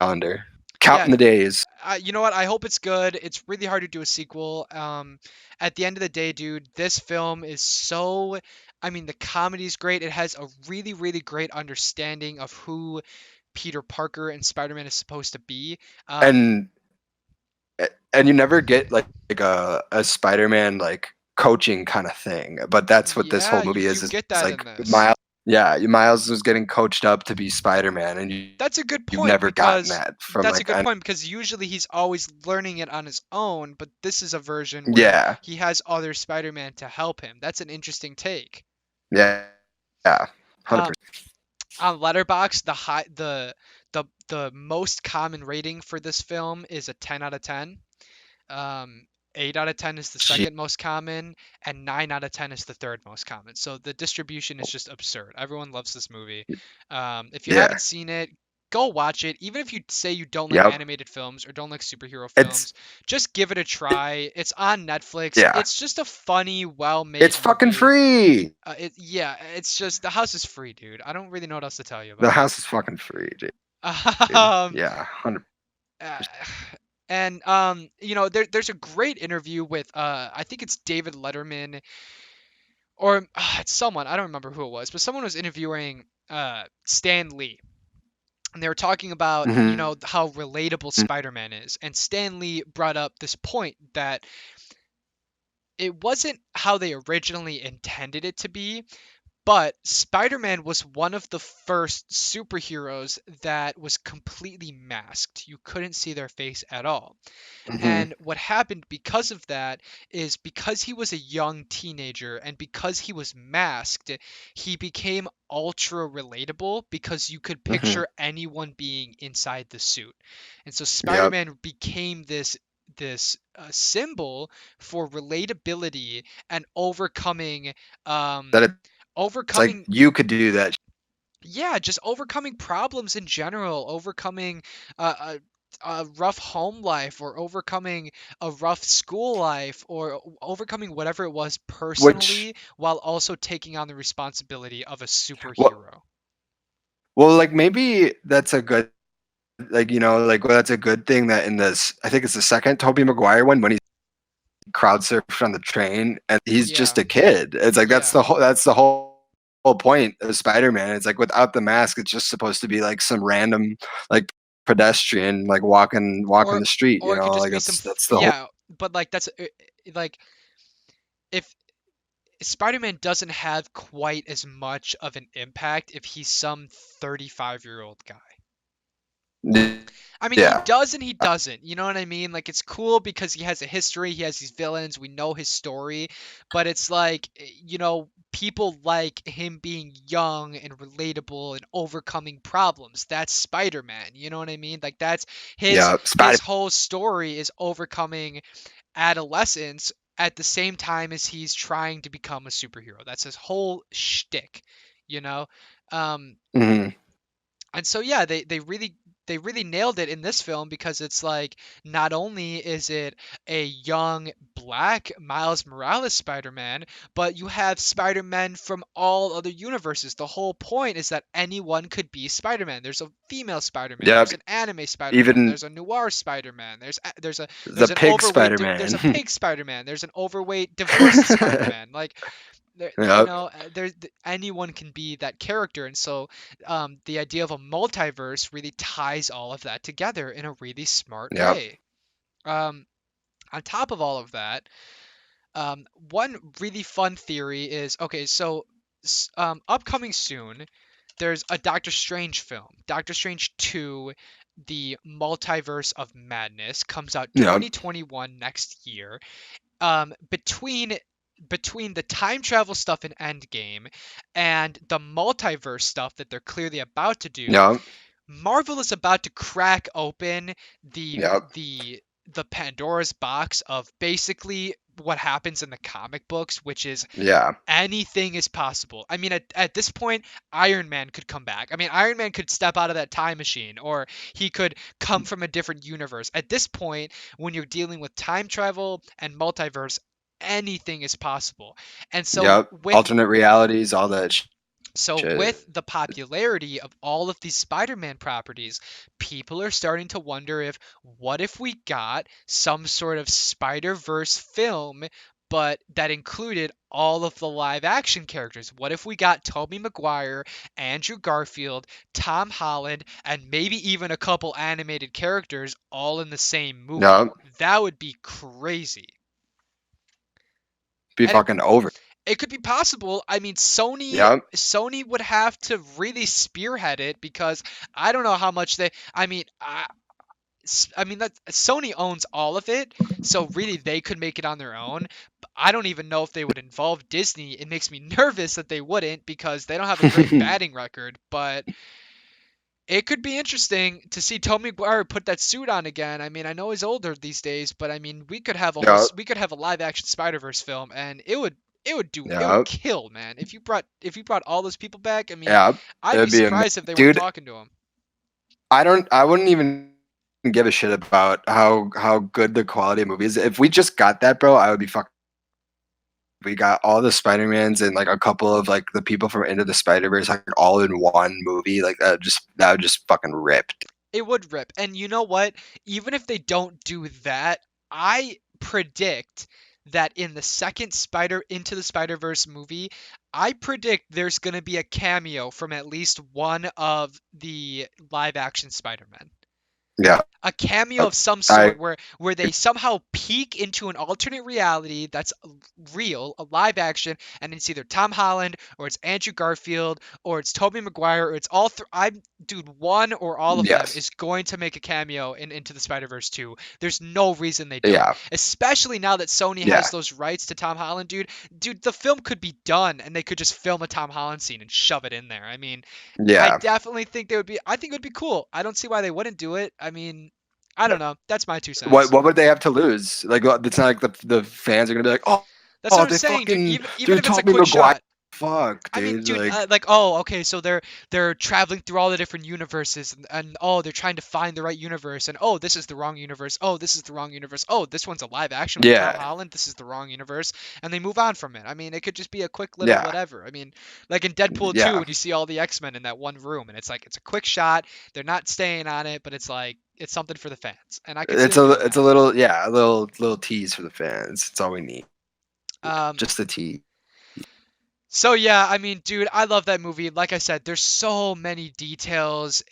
Yeah, counting the days. you know what? I hope it's good. It's really hard to do a sequel. At the end of the day, dude, this film is so. I mean, the comedy's great. It has a really, really great understanding of who Peter Parker and Spider-Man is supposed to be. Um, And and you never get like a Spider-Man like coaching kind of thing, but that's what this yeah, whole movie you is. get It's that in like this. Miles. Yeah, Miles was getting coached up to be Spider-Man, and That's a good you've point never gotten because that from like usually he's always learning it on his own, but this is a version where yeah, he has other Spider-Man to help him. That's an interesting take. yeah, yeah, Um, 100%. on Letterboxd, the most common rating for this film is a 10 out of 10. 8 out of 10 is the second most common, and 9 out of 10 is the third most common. So the distribution is just absurd. Everyone loves this movie. If you Yeah, haven't seen it, go watch it. Even if you say you don't like yep. animated films or don't like superhero It's films, just give it a try. It's on Netflix. yeah, It's just a funny, well-made it's fucking movie. free. Yeah, it's just the house is free, dude. I don't really know what else to tell you The about it. house is fucking free, dude. Um, Yeah, 100. uh, and there's a great interview with I think it's David Letterman or it's someone I don't remember who it was, but someone was interviewing Stan Lee, and they were talking about Mm-hmm. how relatable Spider-Man is, and Stan Lee brought up this point that it wasn't how they originally intended it to be, But Spider-Man was one of the first superheroes that was completely masked. You couldn't see their face at all. Hmm. And what happened because of that is because he was a young teenager and because he was masked, he became ultra relatable because you could Hmm. picture anyone being inside the suit. And so Yep. Spider-Man became this symbol for relatability and um That it's like overcoming you could do that. yeah, just overcoming problems in general, overcoming a rough home life, or overcoming a rough school life, or overcoming whatever it was Which, personally, while also taking on the responsibility of a well, superhero. well, like maybe that's a good, like like well, that's a good thing that in this, I think it's the second Tobey Maguire one when he crowd surfed on the train and he's just Yeah, a kid. It's like yeah. that's the whole point of Spider-Man. It's like without the mask, it's just supposed to be like some random like pedestrian like walking Or the street. or it could just Like be some that's the whole. yeah, but like that's like if Spider-Man doesn't have quite as much of an impact if he's some 35-year-old guy. I mean, he Yeah. does and he doesn't. You know what I mean? Like, it's cool because he has a history, he has these villains, we know his story, but it's like, people like him being young and relatable and overcoming problems. That's Spider-Man. You know what I mean? Like, that's his Yeah. his Spider. whole story is overcoming adolescence at the same time as he's trying to become a superhero. That's his whole shtick, you know? Um, Mhm. and so yeah, they really nailed it in this film because it's like not only is it a young black Miles Morales Spider-Man, but you have Spider-Man from all other universes. The whole point is that anyone could be Spider-Man. There's a female Spider-Man, there's Yep. an anime Spider-Man, Even there's a noir Spider-Man, the there's an pig there's Spider-Man. a pig Spider-Man, there's an overweight divorced Spider-Man. Like Yep. anyone can be that character, and so the idea of a multiverse really ties all of that together in a really smart Yep. way. Um, on top of all of that, one really fun theory is okay. So, upcoming soon, there's a Doctor Strange film. Doctor Strange 2, The Multiverse of Madness, comes out Yep. 2021 next year. Between the time travel stuff in Endgame and the multiverse stuff that they're clearly about to do, Yep. Marvel is about to crack open the Yep. the the Pandora's box of basically what happens in the comic books, which is Yeah. anything is possible. I mean, at this point, Iron Man could come back. I mean, Iron Man could step out of that time machine, or he could come from a different universe. At this point, when you're dealing with time travel and multiverse, anything is possible. And so Yep. with Alternate realities, all that so shit. with the popularity of all of these Spider-Man properties, people are starting to wonder if what if we got some sort of Spider-Verse film, but that included all of the live action characters? What if we got Tobey Maguire, Andrew Garfield, Tom Holland, and maybe even a couple animated characters all in the same movie? Yep. That would be crazy. Be And fucking over. it could be possible. I mean, Yep. Sony would have to really spearhead it because I don't know how much they. I mean that Sony owns all of it, so really they could make it on their own. But I don't even know if they would involve Disney. It makes me nervous that they wouldn't because they don't have a great batting record. But it could be interesting to see Tobey Maguire put that suit on again. I mean, I know he's older these days, but I mean, Yep. we could have a live action Spider-Verse film, and it would Yep. kill, man. If you brought all those people back, I mean, Yep. I'd be It'd be a surprised if they weren't dude. talking to him. I wouldn't even give a shit about how good the quality of movie is. If we just got that, bro, I would be fucking. We got all the Spider-Mans and like a couple of like the people from Into the Spider-Verse like all in one movie. Like that would just fucking ripped. It would rip. And you know what? Even if they don't do that, I predict that in the second Spider Into the Spider-Verse movie, I predict there's going to be a cameo from at least one of the live action Spider-Men. Yeah. A cameo of some I sort where they somehow peek into an alternate reality that's real, a live action, and it's either Tom Holland or it's Andrew Garfield or it's Tobey Maguire or it's all three. I'm dude, one or all of them yes. is going to make a cameo in Into the Spider-Verse 2. There's no reason they don't. Yeah. Especially now that Sony has Yeah. those rights to Tom Holland, dude. Dude, the film could be done and they could just film a Tom Holland scene and shove it in there. I mean, I Yeah. definitely think they would be. I think it would be cool. I don't see why they wouldn't do it. I mean, I don't know. That's my two What cents. what would they have to lose? Like it's not like the fans are gonna be like, oh, That's what oh I'm they saying, dude. fucking Even they're if it's a Tobey quick Maguire. shot. Fuck, I mean, dude. dude, Like like, oh, okay, so they're traveling through all the different universes, and oh, they're trying to find the right universe, and oh, this is the wrong universe. Oh, this is the wrong universe. Oh, this one's a live action with Tom yeah. Holland. This is the wrong universe, and they move on from it. I mean, it could just be a quick little Yeah. whatever. I mean, like in Deadpool 2, Yeah. when you see all the X-Men in that one room, and it's like it's a quick shot. They're not staying on it, but it's like it's something for the fans, and I could see them doing It's a that. little yeah, a little tease for the fans. It's all we need. Um, Just a tease. So yeah, I mean, dude, I love that movie. Like I said, there's so many details.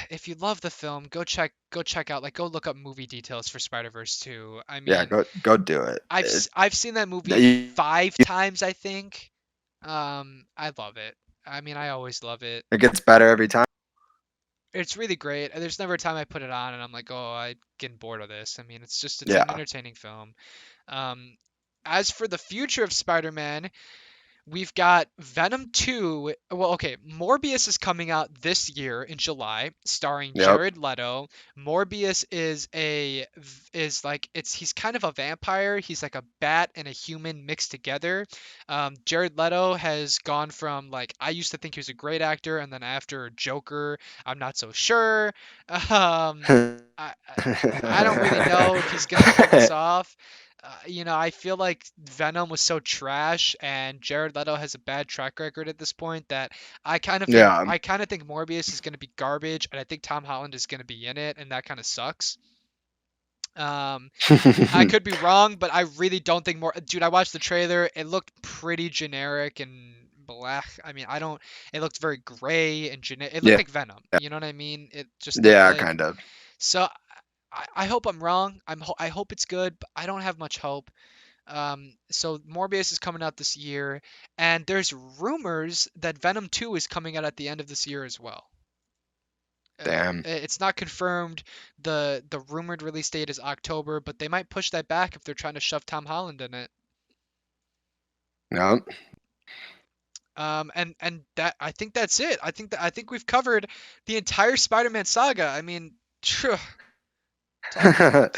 If you love the film, go check out like go look up movie details for Spider-Verse 2. I Yeah, mean, go do it. I've seen that movie You, 5 times, I think. I love it. I mean, I always love it. it gets better every time. It's really great. There's never a time I put it on and I'm like, oh, I'm getting bored of this. I mean, it's an Yeah. entertaining film. Um, as for the future of Spider-Man, we've got Venom 2. Well, okay, Morbius is coming out this year in July, starring Yep. Jared Leto. Morbius is like he's kind of a vampire. He's like a bat and a human mixed together. Jared Leto has gone from like I used to think he was a great actor, and then after Joker, I'm not so sure. Um, I, I I don't really know if he's gonna pull this off. I feel like Venom was so trash, and Jared Leto has a bad track record at this point that yeah. I kind of think Morbius is going to be garbage, and I think Tom Holland is going to be in it, and that kind of sucks. Um, I could be wrong, but I really don't think more. Dude, I watched the trailer. It looked pretty generic and black. I mean, I don't. It looked very gray and generic. It looked yeah. like Venom. You know what I mean? It just looked Yeah, like. kind of. So I hope I'm wrong. I hope it's good, but I don't have much hope. So Morbius is coming out this year, and there's rumors that Venom 2 is coming out at the end of this year as well. Damn. It's not confirmed. The rumored release date is October, but they might push that back if they're trying to shove Tom Holland in it. No. And that I think that's it. I think we've covered the entire Spider-Man saga. I mean, phew,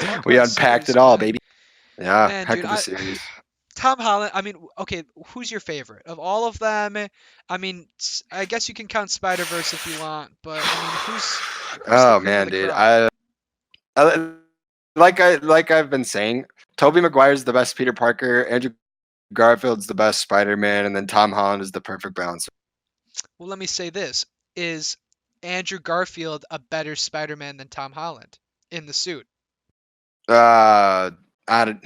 talk We about unpacked it series, all, man. baby. Yeah, Man, heck dude, of a series. Tom Holland. I mean, okay, who's your favorite of all of them? I mean, I guess you can count Spider Verse if you want, but I mean, who's the Oh cream of man, the dude. crop? I like I've been saying, Tobey Maguire's the best Peter Parker, Andrew Garfield's the best Spider-Man, and then Tom Holland is the perfect balance. Well, let me say this: is Andrew Garfield a better Spider-Man than Tom Holland in the suit? Uh, I don't,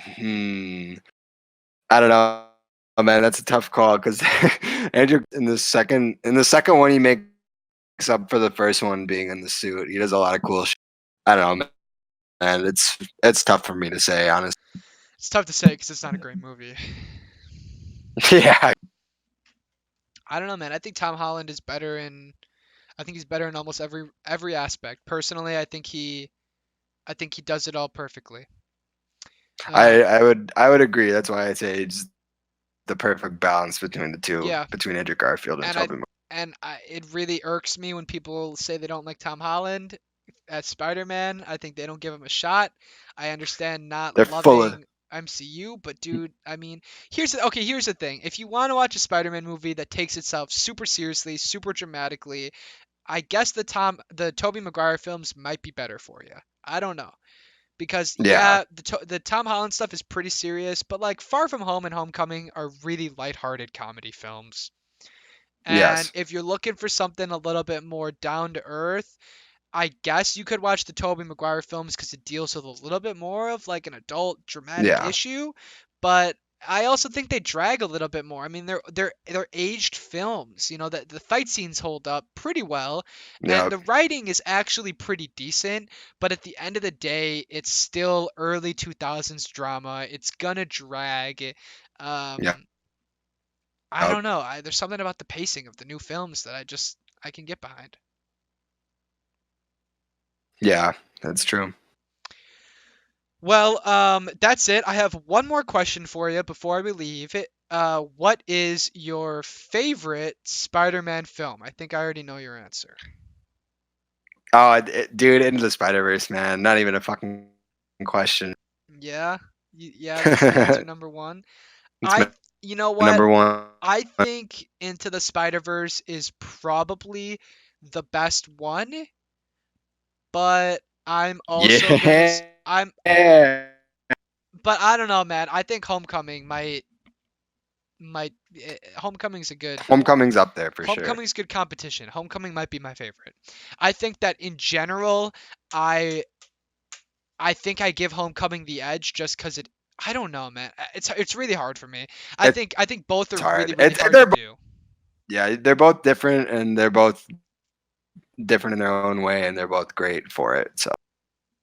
I don't know, man. That's a tough call because Andrew in the second one he makes up for the first one being in the suit. He does a lot of cool shit. I don't know, man. It's tough for me to say, honestly. It's tough to say because it's not a great movie. Yeah, I don't know, man. I think Tom Holland is better in. I think he's better in almost every aspect. Personally, I think he does it all perfectly. Um, I would agree. That's why I say it's the perfect balance between the two, yeah, between Andrew Garfield and and Tobey. it really irks me when people say they don't like Tom Holland as Spider-Man. I think they don't give him a shot. I understand not They're full of loving MCU, but dude, I mean, here's the thing. If you want to watch a Spider-Man movie that takes itself super seriously, super dramatically, I guess the Tobey Maguire films might be better for you. I don't know. Because yeah, yeah, the Tom Holland stuff is pretty serious, but like Far From Home and Homecoming are really lighthearted comedy films. And yes, if you're looking for something a little bit more down to earth, I guess you could watch the Tobey Maguire films because it deals with a little bit more of like an adult dramatic yeah, issue. But I also think they drag a little bit more. I mean, they're aged films. You know, the fight scenes hold up pretty well, and Yep. the writing is actually pretty decent. But at the end of the day, it's still early 2000s drama. It's gonna drag. Yep. Um, I don't know. There's something about the pacing of the new films that I can get behind. Yeah, that's true. Well, that's it. I have one more question for you before we leave. What is your favorite Spider-Man film? I think I already know your answer. Oh, dude, Into the Spider Verse, man. Not even a fucking question. Yeah, yeah, that's the It's answer number one. my You know what? number one. I think Into the Spider-Verse is probably the best one, but I'm also gonna, Yeah. but I don't know, man. I think Homecoming's a good Homecoming's up there for sure. Homecoming's good competition. Homecoming might be my favorite. I think that in general, I I think I give Homecoming the edge just because it. I don't know, man. It's really hard for me. It's I think both are really hard. really hard to They're do. yeah, they're both different and they're both different in their own way and they're both great for it. So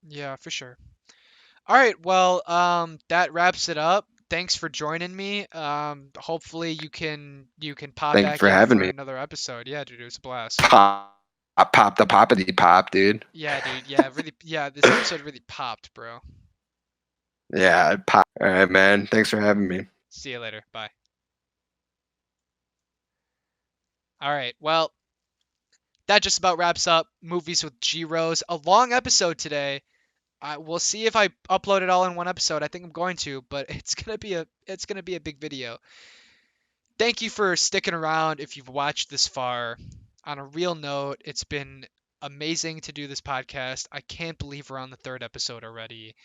Yeah, for sure. All right, well, that wraps it up. Thanks for joining me. Hopefully you can pop thank you back for in having for me. another episode. Yeah, dude, it was a blast. Pop, pop the poppity pop, dude. Yeah, dude. Yeah, really. Yeah, this episode really popped, bro. Yeah, pop. All right, man. Thanks for having me. See you later. Bye. All right. Well, that just about wraps up Movies with G Rose. A long episode today. We'll see if I upload it all in one episode. I think I'm going to, but it's gonna be a big video. Thank you for sticking around if you've watched this far. On a real note, it's been amazing to do this podcast. I can't believe we're on the third episode already.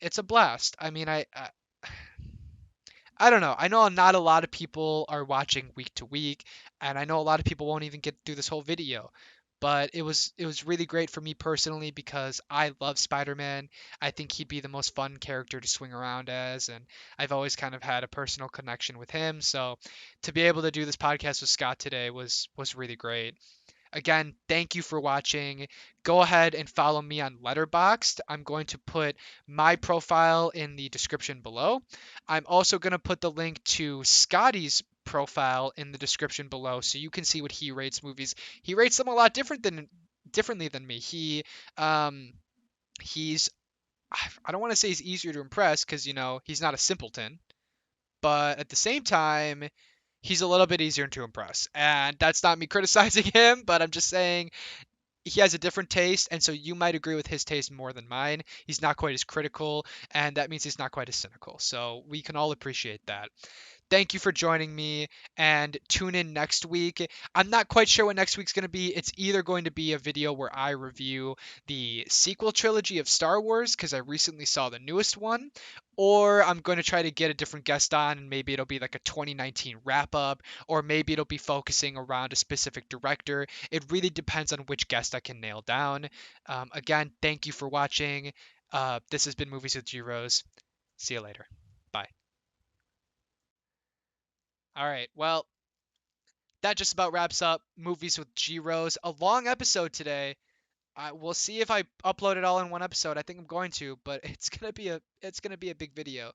It's a blast. I mean, I don't know. I know not a lot of people are watching week to week, and I know a lot of people won't even get through this whole video. But it was really great for me personally because I love Spider-Man. I think he'd be the most fun character to swing around as, and I've always kind of had a personal connection with him. So to be able to do this podcast with Scott today was really great. Again, thank you for watching. Go ahead and follow me on Letterboxd. I'm going to put my profile in the description below. I'm also going to put the link to Scotty's profile in the description below so you can see what he rates movies. He rates them a lot differently than me. Um he's I don't want to say he's easier to impress because he's not a simpleton, but at the same time he's a little bit easier to impress. And that's not me criticizing him, but I'm just saying he has a different taste, and so you might agree with his taste more than mine. He's not quite as critical, and that means he's not quite as cynical. So we can all appreciate that. Thank you for joining me, and tune in next week. I'm not quite sure what next week's going to be. It's either going to be a video where I review the sequel trilogy of Star Wars, because I recently saw the newest one, or I'm going to try to get a different guest on, and maybe it'll be like a 2019 wrap up, or maybe it'll be focusing around a specific director. It really depends on which guest I can nail down. Again, thank you for watching. This has been Movies with G Rose. See you later. Bye. All right. Well, that just about wraps up Movies with G Rose. A long episode today. We'll see if I upload it all in one episode. I think I'm going to, but it's gonna be a big video.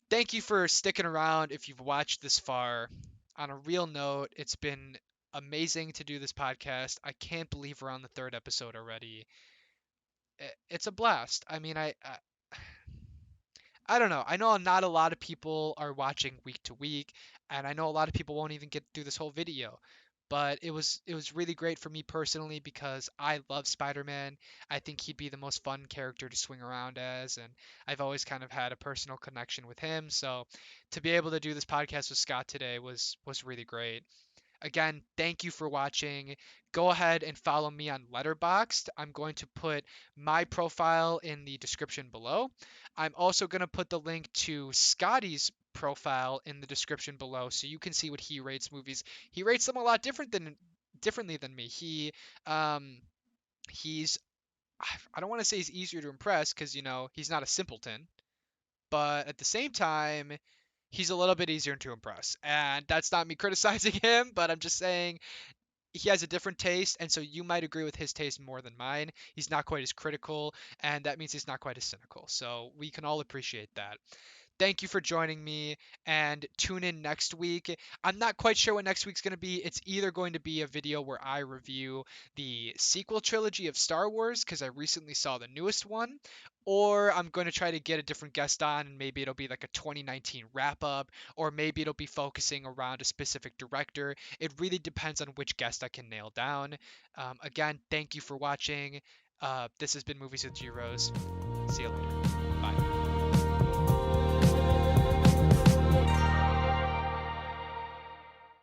Thank you for sticking around if you've watched this far. On a real note, it's been amazing to do this podcast. I can't believe we're on the third episode already. It's a blast. I mean, I don't know. I know not a lot of people are watching week to week, and I know a lot of people won't even get through this whole video. But it was really great for me personally because I love Spider-Man. I think he'd be the most fun character to swing around as, and I've always kind of had a personal connection with him. So to be able to do this podcast with Scott today was really great. Again, thank you for watching. Go ahead and follow me on Letterboxd. I'm going to put my profile in the description below. I'm also going to put the link to Scotty's profile in the description below so you can see what he rates movies. He rates them a lot differently than me. He's I don't want to say he's easier to impress because he's not a simpleton, but at the same time, he's a little bit easier to impress. And that's not me criticizing him, but I'm just saying he has a different taste, and so you might agree with his taste more than mine. He's not quite as critical, and that means he's not quite as cynical. So we can all appreciate that. Thank you for joining me, and tune in next week. I'm not quite sure what next week's going to be. It's either going to be a video where I review the sequel trilogy of Star Wars because I recently saw the newest one, or I'm going to try to get a different guest on, and maybe it'll be like a 2019 wrap up, or maybe it'll be focusing around a specific director. It really depends on which guest I can nail down. Again, thank you for watching. This has been Movies with G Rose. See you later. Bye.